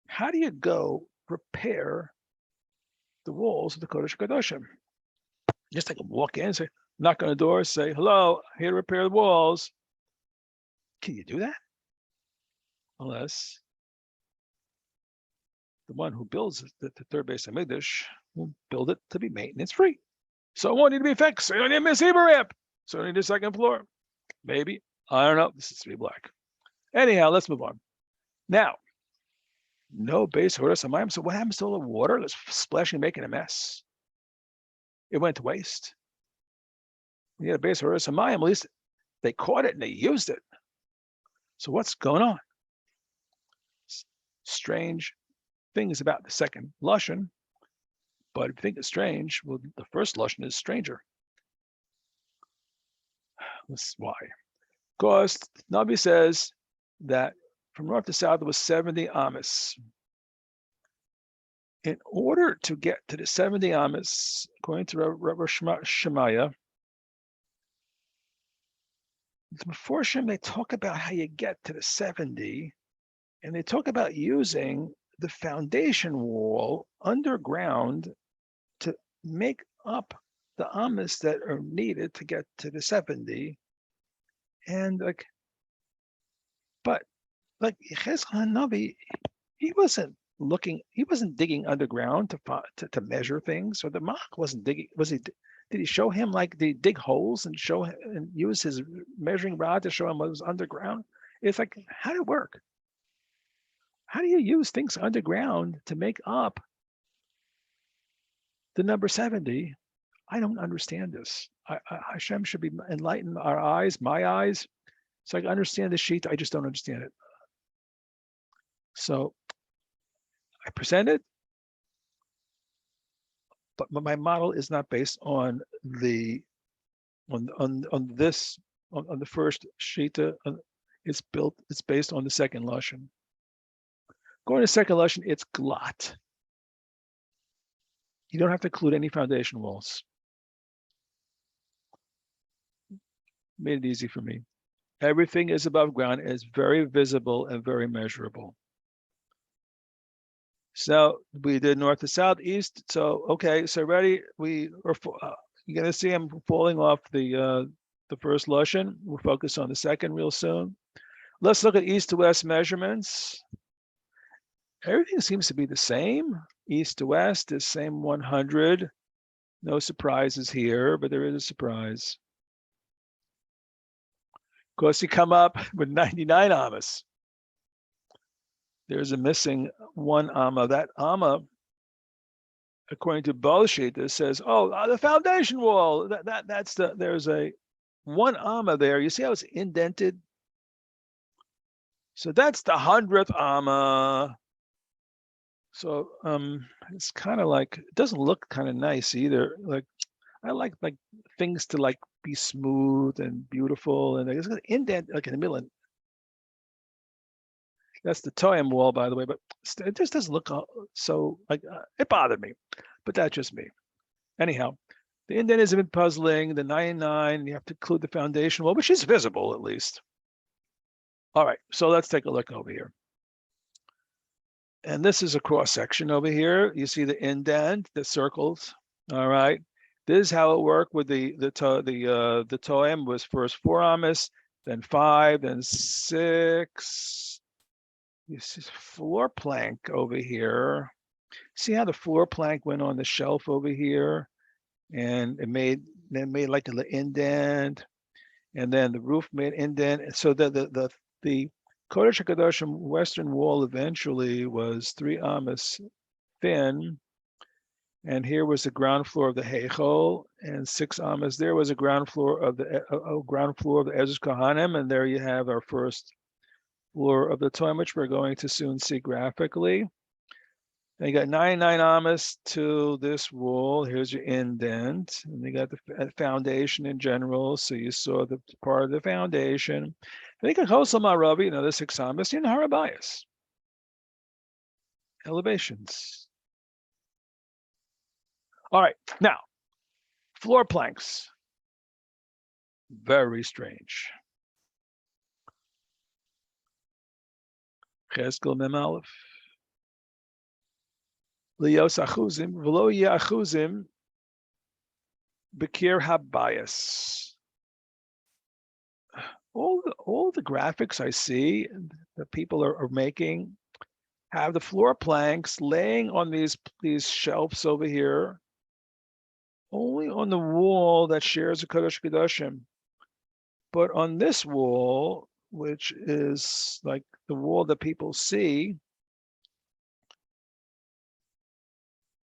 S1: how do you go repair the walls of the Kodesh Kadoshim? Just like walk in, say, knock on the door, say, hello, here to repair the walls. Can you do that? Unless the one who builds the third base Hamikdash will build it to be maintenance free. So it won't need to be fixed. So you don't need a Masiba ramp. So you need a second floor. Maybe. I don't know. This is VYK. Anyhow, let's move on. Now, no base Hamikdash. So what happens to all the water that's splashing, making a mess? It went to waste. We had a base Hamikdash. At least they caught it and they used it. So what's going on? Strange things about the second Lashon, but if you think it's strange, well, the first Lashon is stranger. This is why. Because Nabi says that from north to south, there was 70 Amos. In order to get to the 70 Amos, according to Rabbi Shemaiah, the Meforshim, they talk about how you get to the 70, and they talk about using the foundation wall underground to make up the Amos that are needed to get to the 70. And but Yechezkel Navi, he wasn't digging underground to measure things, or the Mach wasn't digging. Did he show him, like, did he dig holes and show him and use his measuring rod to show him what was underground? It's like, how did it work? How do you use things underground to make up the number 70? I don't understand this. Hashem should be enlighten our eyes, my eyes, so I can understand the sheet. I just don't understand it. So I present it, but my model is not based on the first shita. It's based on the second lashon. Going to second lashon, it's glot. You don't have to include any foundation walls. Made it easy for me. Everything is above ground, is very visible and very measurable. So we did north to south, east. So okay, so ready? You're gonna see I'm falling off the first lashon. We'll focus on the second real soon. Let's look at east to west measurements. Everything seems to be the same. East to west is same 100. No surprises here, but there is a surprise. Of course, you come up with 99 Amos. There's a missing one Amma. That Amma, according to Bullshit, that says, oh, the foundation wall. There's a one Amma there. You see how it's indented? So that's the 100th Amma. So it's kind of like, it doesn't look kind of nice either. Like, I like things to like be smooth and beautiful, and it's gonna indent like in the middle. That's the Toyam wall, by the way, but it just doesn't look so like, it bothered me, but that's just me. Anyhow, the indent is a bit puzzling. The 99, you have to include the foundation wall, which is visible at least. All right, so let's take a look over here. And this is a cross section over here. You see the indent, the circles. All right. This is how it worked with the Toem was first 4 Amos, then 5, then 6. You see floor plank over here. See how the floor plank went on the shelf over here, and it made like an indent, and then the roof made indent. And so the Kodesh HaKadoshim western wall eventually was 3 Amos thin. And here was the ground floor of the Heichal, and 6 Amos. There was a ground floor of the Ezra's Kohanim, and there you have our first floor of the Toim, which we're going to soon see graphically. And you got 99 Amos to this wall. Here's your indent, and you got the foundation in general. So you saw the part of the foundation. And you can Chosel Maravi, another 6 Amos, in Harabayas. Elevations. All right, now, floor planks. Very strange. Cheskel Mem Aleph. Lios achuzim v'lo yeh achuzim b'kir habayis. All the graphics I see that people are making have the floor planks laying on these shelves over here, only on the wall that shares a Kodesh Kodashim. But on this wall, which is like the wall that people see,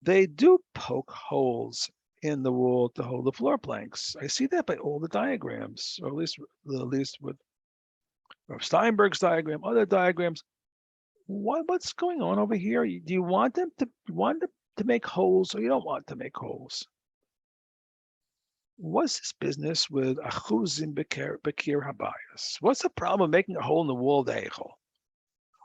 S1: they do poke holes in the wall to hold the floor planks. I see that by all the diagrams, or at least with Steinberg's diagram, other diagrams. What's going on over here? Do you want them to make holes, or you don't want to make holes? What's this business with achuzim bekir habayis? What's the problem of making a hole in the wall of the heichal?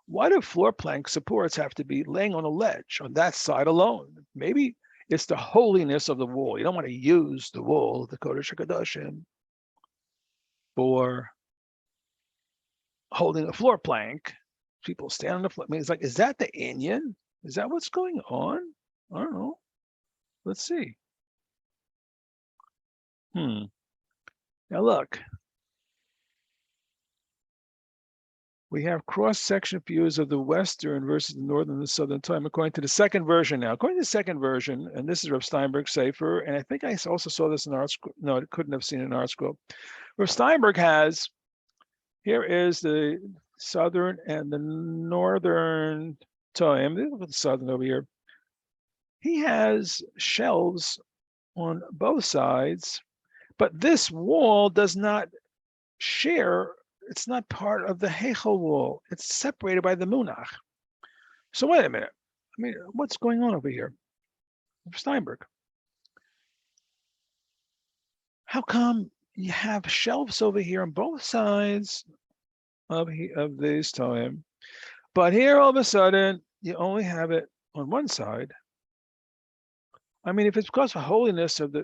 S1: Why do floor plank supports have to be laying on a ledge on that side alone? Maybe it's the holiness of the wall. You don't want to use the wall, the Kodesh HaKadoshim, for holding a floor plank. People stand on the floor. I mean, it's like, is that the Inyan? Is that what's going on? I don't know. Let's see. Now look. We have cross-section views of the Western versus the Northern and the Southern time, according to the second version now. According to the second version, and this is Rav Steinberg Sefer, and I think I also saw this in Art Scroll. No, I couldn't have seen it in Art Scroll. Rav Steinberg has, here is the Southern and the Northern time. Look at the Southern over here. He has shelves on both sides, but this wall does not share. It's not part of the Heichel wall. It's separated by the Munach. So wait a minute. I mean, what's going on over here? Steinberg. How come you have shelves over here on both sides of this time, but here all of a sudden you only have it on one side? I mean, if it's because of holiness of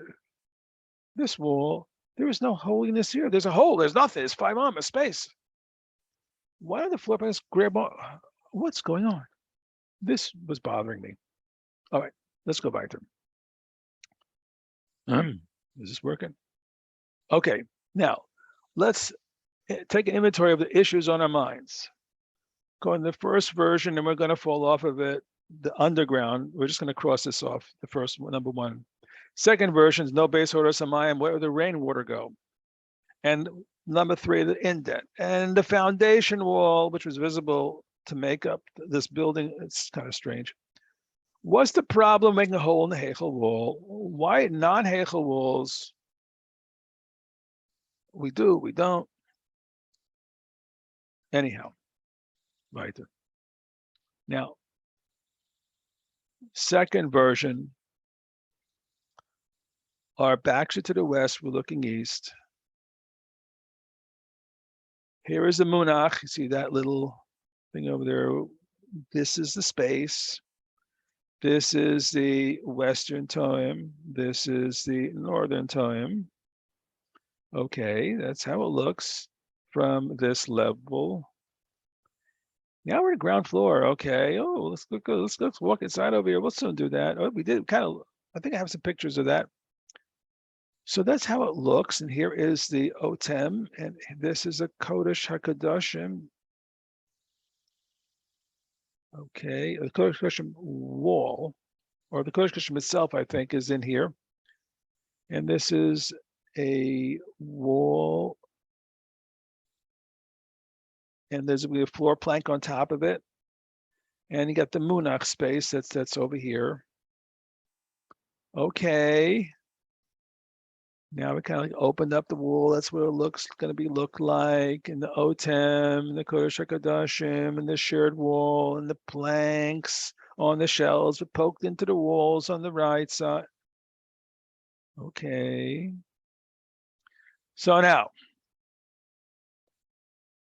S1: this wall, there is no holiness here. There's a hole. There's nothing. There's 5 a space. Why are the floor plans grab on? What's going on? This was bothering me. All right, let's go back to them. Is this working? Okay, now let's take an inventory of the issues on our minds. Go in the first version, and we're going to fall off of it. The underground, we're just going to cross this off. The first one, number 1. Second version is no base order samayim, where the rainwater go. And number 3, the indent. And the foundation wall, which was visible to make up this building, it's kind of strange. What's the problem making a hole in the Heichel wall? Why non-Heichel walls? We do, we don't. Anyhow, right. Now, second version, our backs are to the west, we're looking east. Here is the Munach. You see that little thing over there? This is the space. This is the Western time. This is the Northern time. Okay, that's how it looks from this level. Now we're at ground floor. Okay. Oh, let's walk inside over here. We'll soon do that. Oh, we did kind of. I think I have some pictures of that. So that's how it looks. And here is the Otem, and this is a Kodesh HaKadoshim. Okay, the Kodesh HaKadoshim wall, or the Kodesh HaKadoshim itself, I think, is in here. And this is a wall. And there's a floor plank on top of it. And you got the Munach space that's over here. Okay. Now we kind of like opened up the wall. That's what it looks going to look like. And the Otem, and the Kodesh HaKadoshim, and the shared wall, and the planks on the shelves were poked into the walls on the right side. Okay. So now,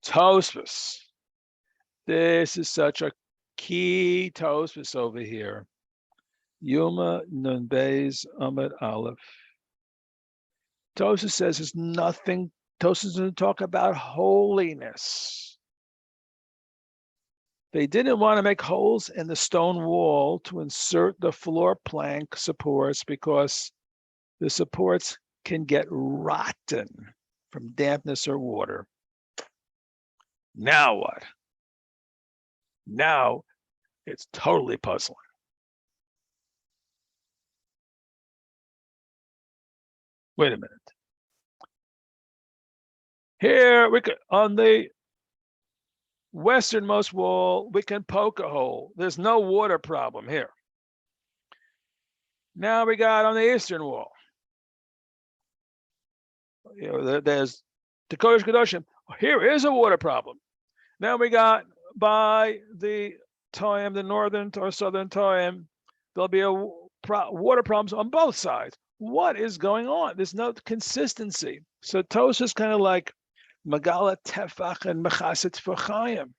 S1: Tosfos. This is such a key Tosfos over here. Yuma Nun Beis Amud Aleph. Tosfos says it's nothing. Tosfos doesn't talk about holiness. They didn't want to make holes in the stone wall to insert the floor plank supports because the supports can get rotten from dampness or water. Now what? Now it's totally puzzling. Wait a minute. Here we could, on the westernmost wall, we can poke a hole. There's no water problem here. Now we got on the eastern wall. There's the Kodesh Kedoshim. Here is a water problem. Now we got by the Toim, the northern or southern Toim, there'll be water problems on both sides. What is going on? There's no consistency. So Tosfos is kind of like Megala Tefach and Mechaset Fachayim.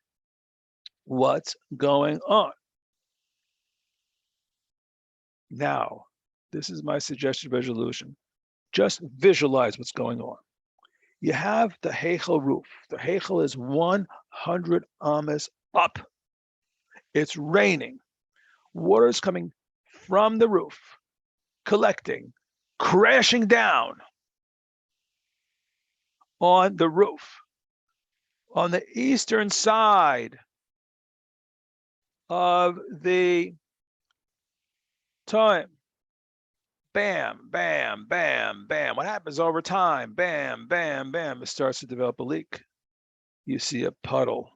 S1: What's going on? Now, this is my suggested resolution. Just visualize what's going on. You have the Heichel roof. The Heichel is 100 amas up. It's raining. Water is coming from the roof, collecting, crashing down on the roof. On the eastern side of the time, bam, bam, bam, bam. What happens over time? Bam, bam, bam. It starts to develop a leak. You see a puddle.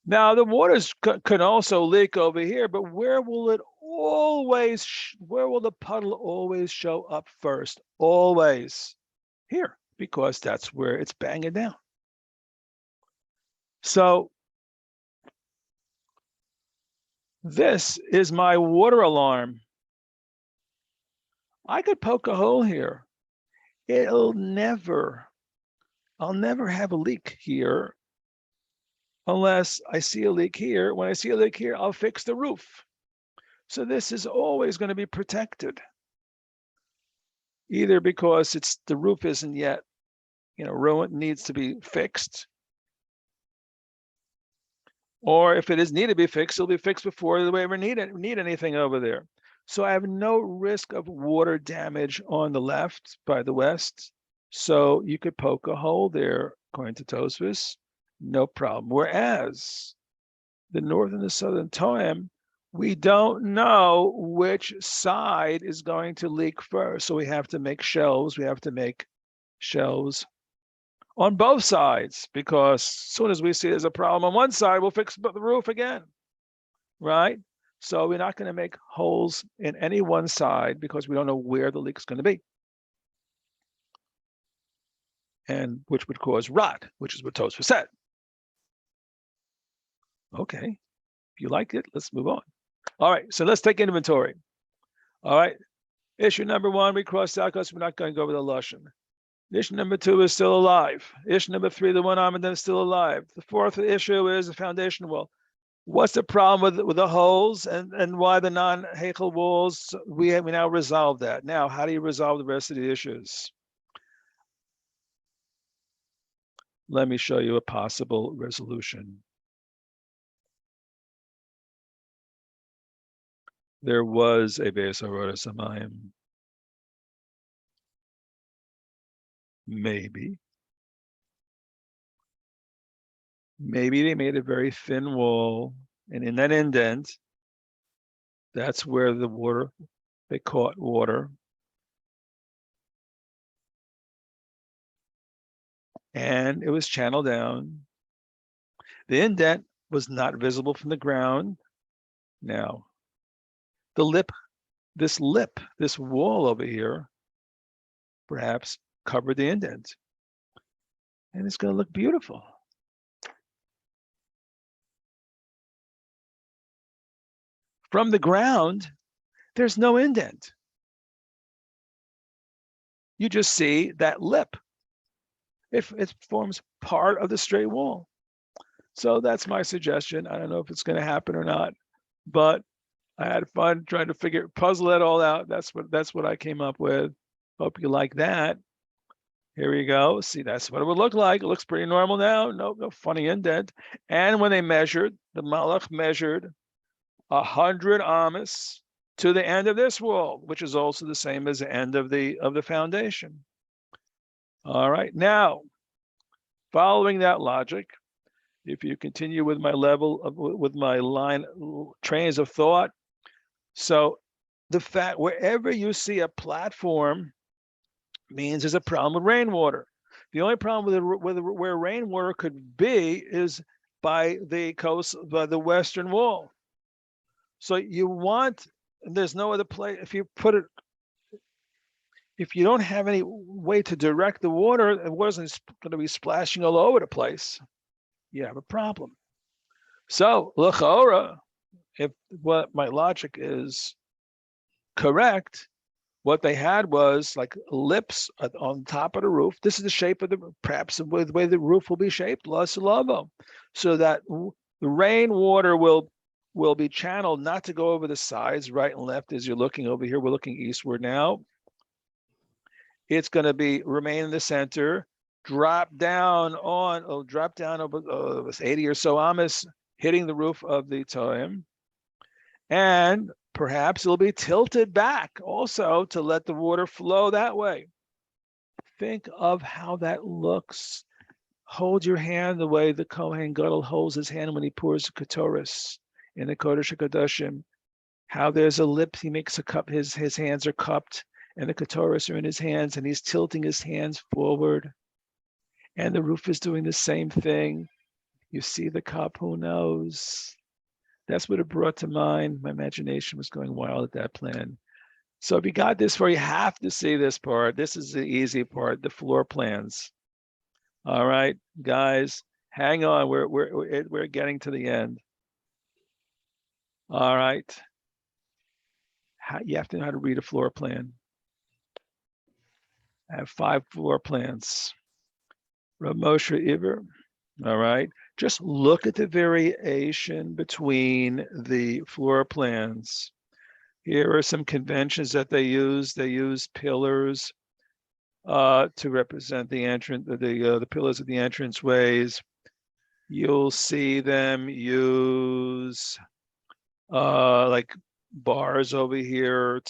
S1: Now the waters can also leak over here, but where will the puddle always show up first? Always here, because that's where it's banging down. So this is my water alarm. I could poke a hole here. I'll never have a leak here unless I see a leak here. When I see a leak here, I'll fix the roof. So this is always going to be protected. Either because the roof isn't yet, ruined, needs to be fixed. Or if it is need to be fixed, it'll be fixed before we ever need anything over there. So I have no risk of water damage on the left by the west. So you could poke a hole there, according to Tosfos, no problem. Whereas the northern and the southern Toim, we don't know which side is going to leak first. So we have to make shelves. We have to make shelves on both sides, because as soon as we see there's a problem on one side, we'll fix the roof again, right? So we're not going to make holes in any one side because we don't know where the leak is going to be, and which would cause rot, which is what Tosfos said. Okay, if you like it, let's move on. All right, so let's take inventory. All right, issue number one, we crossed out because we're not going to go over the Lashon. Issue number two is still alive. Issue number three, the one Amadan is still alive. The fourth issue is the foundation wall. What's the problem with the holes and why the non-Heichel walls? We now resolved that. Now, how do you resolve the rest of the issues? Let me show you a possible resolution. There was a Bais Hazmanim. Maybe they made a very thin wall, and in that indent, that's where they caught water. And it was channeled down. The indent was not visible from the ground. Now, this wall over here, perhaps covered the indent. And it's going to look beautiful. From the ground, there's no indent. You just see that lip. It forms part of the straight wall. So that's my suggestion. I don't know if it's going to happen or not, but I had fun trying to puzzle it all out. That's what I came up with. Hope you like that. Here we go. See, that's what it would look like. It looks pretty normal now. No funny indent. And when they measured, the Malach measured 100 amas to the end of this wall, which is also the same as the end of the foundation. All right. Now, following that logic, if you continue with my with my trains of thought, so the fact wherever you see a platform means there's a problem with rainwater. The only problem with where rainwater could be is by the coast, by the western wall. So you want, there's no other place. If you don't have any way to direct the water, it wasn't going to be splashing all over the place. You have a problem. So l'chaora, if what my logic is correct, what they had was like lips on top of the roof. This is the shape of perhaps the way the roof will be shaped, so that the rainwater will be channeled not to go over the sides, right and left. As you're looking over here, we're looking eastward now. It's going to remain in the center, drop down over 80 or so amas, hitting the roof of the toim, and perhaps it'll be tilted back also to let the water flow that way. Think of how that looks. Hold your hand the way the Kohen Gadol holds his hand when he pours the Ketoris in the Kodesh HaKadoshim. How there's a lip, he makes a cup, his hands are cupped, and the Ketoris are in his hands, and he's tilting his hands forward. And the roof is doing the same thing. You see the cup, who knows? That's what it brought to mind. My imagination was going wild at that plan. So if you got this far, you have to see this part. This is the easy part, the floor plans. All right, guys, hang on. We're getting to the end. All right. You have to know how to read a floor plan. I have 5 floor plans. Rav Moshe Iver. All right. Just look at the variation between the floor plans. Here are some conventions that they use. They use pillars to represent the entrance, the pillars of the entranceways. You'll see them use like bars over here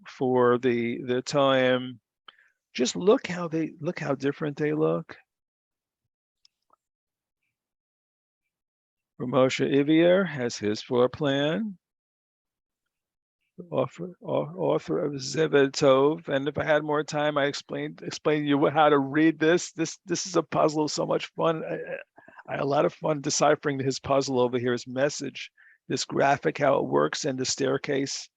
S1: for the time. Just look how different they look. Moshe Ivier has his floor plan. Author of Zeved Tov, and if I had more time, I explained to you how to read this. This is a puzzle. So much fun. I had a lot of fun deciphering his puzzle over here. His message, this graphic, how it works, and the staircase,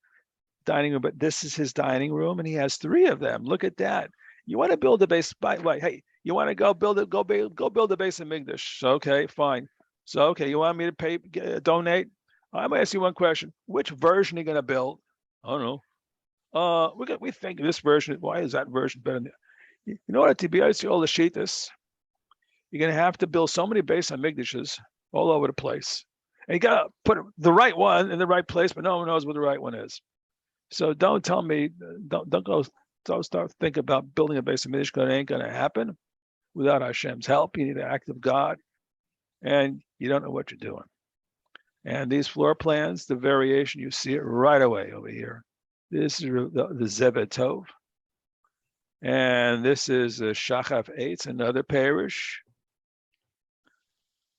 S1: dining room. But this is his dining room, and he has 3 of them. Look at that. You want to build a base? By the way, hey, you want to go build it? Go build a base in Hamikdash. Okay, fine. So okay, you want me to donate? I'm gonna ask you one question. Which version are you gonna build? I don't know. We think this version. Why is that version better? You know what? To be honest, all the shittas, you're gonna have to build so many base Hamikdashes all over the place, and you gotta put the right one in the right place, but no one knows what the right one is. So don't tell me. Don't start thinking about building a base Hamikdash, because it ain't gonna happen without Hashem's help. You need the act of God, and you don't know what you're doing. And these floor plans, the variation, you see it right away over here. This is the Zeved Tov. And this is Shachaf Eitz, another parish.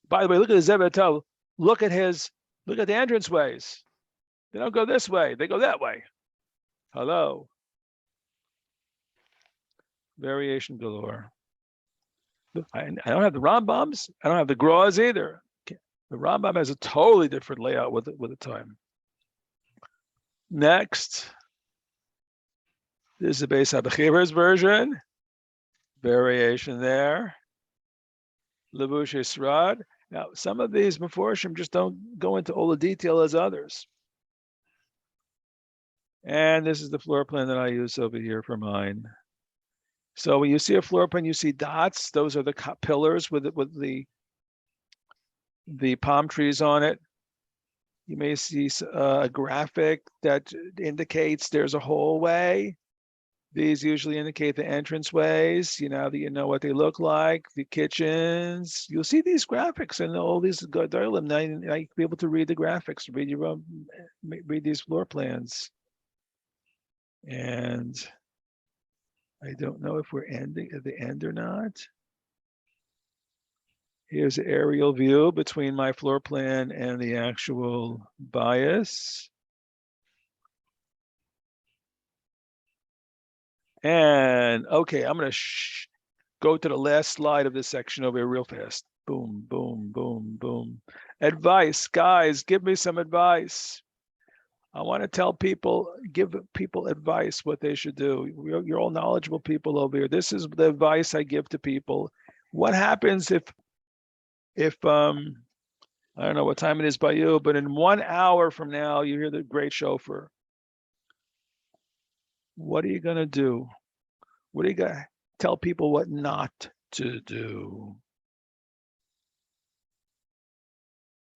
S1: By the way, look at the Zeved Tov. Look at the entranceways. They don't go this way, they go that way. Hello. Variation galore. I don't have the Rambams. I don't have the Gros either. The Rambam has a totally different layout with the time. Next, this is the Beis HaBechira's version. Variation there. Levush Yisrad. Now, some of these Meforshim just don't go into all the detail as others. And this is the floor plan that I use over here for mine. So when you see a floor plan, you see dots. Those are the pillars with the palm trees on it. You may see a graphic that indicates there's a hallway. These usually indicate the entranceways, that you know what they look like, the kitchens. You'll see these graphics and all these gedolim. Now you'll be able to read the graphics, read these floor plans. And I don't know if we're ending at the end or not. Here's an aerial view between my floor plan and the actual Bais. And okay, I'm going to go to the last slide of this section over here real fast. Boom, boom, boom, boom. Advice, guys, give me some advice. I want to tell people, give people advice what they should do. You're all knowledgeable people over here. This is the advice I give to people. What happens if I don't know what time it is by you, but in 1 hour from now, you hear the great shofar. What are you going to do? What are you going to tell people what not to do?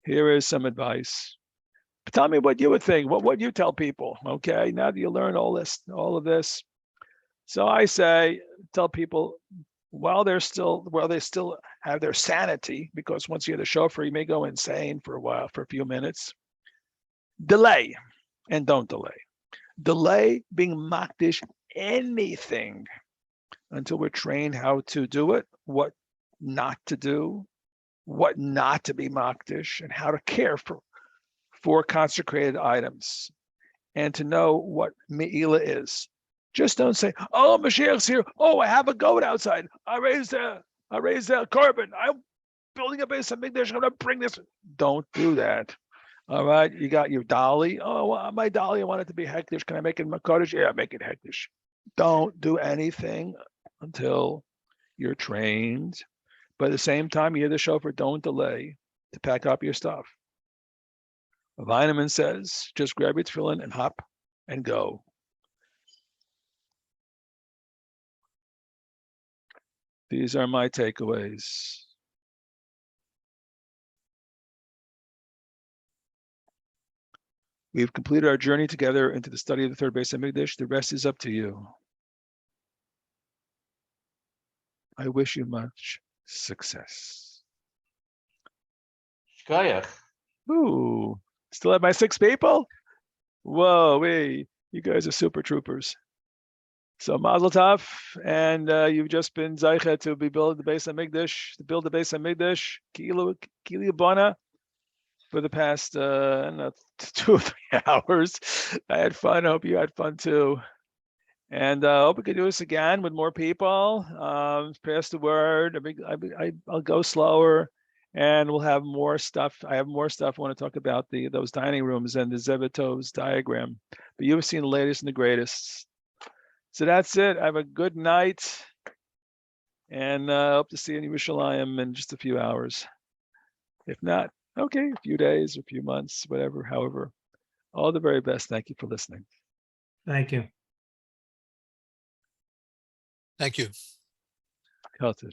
S1: Here is some advice. Tell me what you would think. What would you tell people? Okay, now that you learn all of this. So I say, tell people while they still have their sanity, because once you hear the shofar, you may go insane for a while, for a few minutes. Delay, and don't delay. Delay being makdish anything until we're trained how to do it, what not to do, what not to be makdish, and how to care for consecrated items, and to know what me'ila is. Just don't say, "Oh, Mashiach's here. Oh, I have a goat outside. I raised a korban. I'm building a Beis Hamikdash. I'm gonna bring this." Don't do that. All right, you got your dolly. Oh, well, my dolly, I want it to be hektish. Can I make it makadosh? Yeah, make it hektish. Don't do anything until you're trained. But at the same time, you hear the shofar, don't delay to pack up your stuff. Vitamin says, just grab your tefillin and hop and go. These are my takeaways. We've completed our journey together into the study of the third Beis Hamikdash. The rest is up to you. I wish you much success.
S2: Shkoyach.
S1: Ooh, still have my 6 people? Whoa, you guys are super troopers. So Mazel Tov, and you've just been Zaycha to build the Beis Hamikdash, Kili Bana, for the past 2 or 3 hours. I had fun. I hope you had fun too. And I hope we can do this again with more people. Pass the word. I'll go slower, and we'll have more stuff. I have more stuff I want to talk about, those dining rooms and the Zevitov's diagram. But you've seen the latest and the greatest. So that's it. Have a good night, and hope to see you in Yerushalayim in just a few hours. If not, okay, a few days, a few months, whatever, however. All the very best. Thank you for listening.
S4: Thank you.
S3: Thank you.
S1: Kaltiv.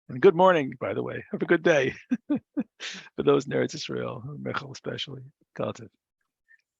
S1: And good morning, by the way. Have a good day. For those in Eretz Israel, Michal especially. Kaltiv.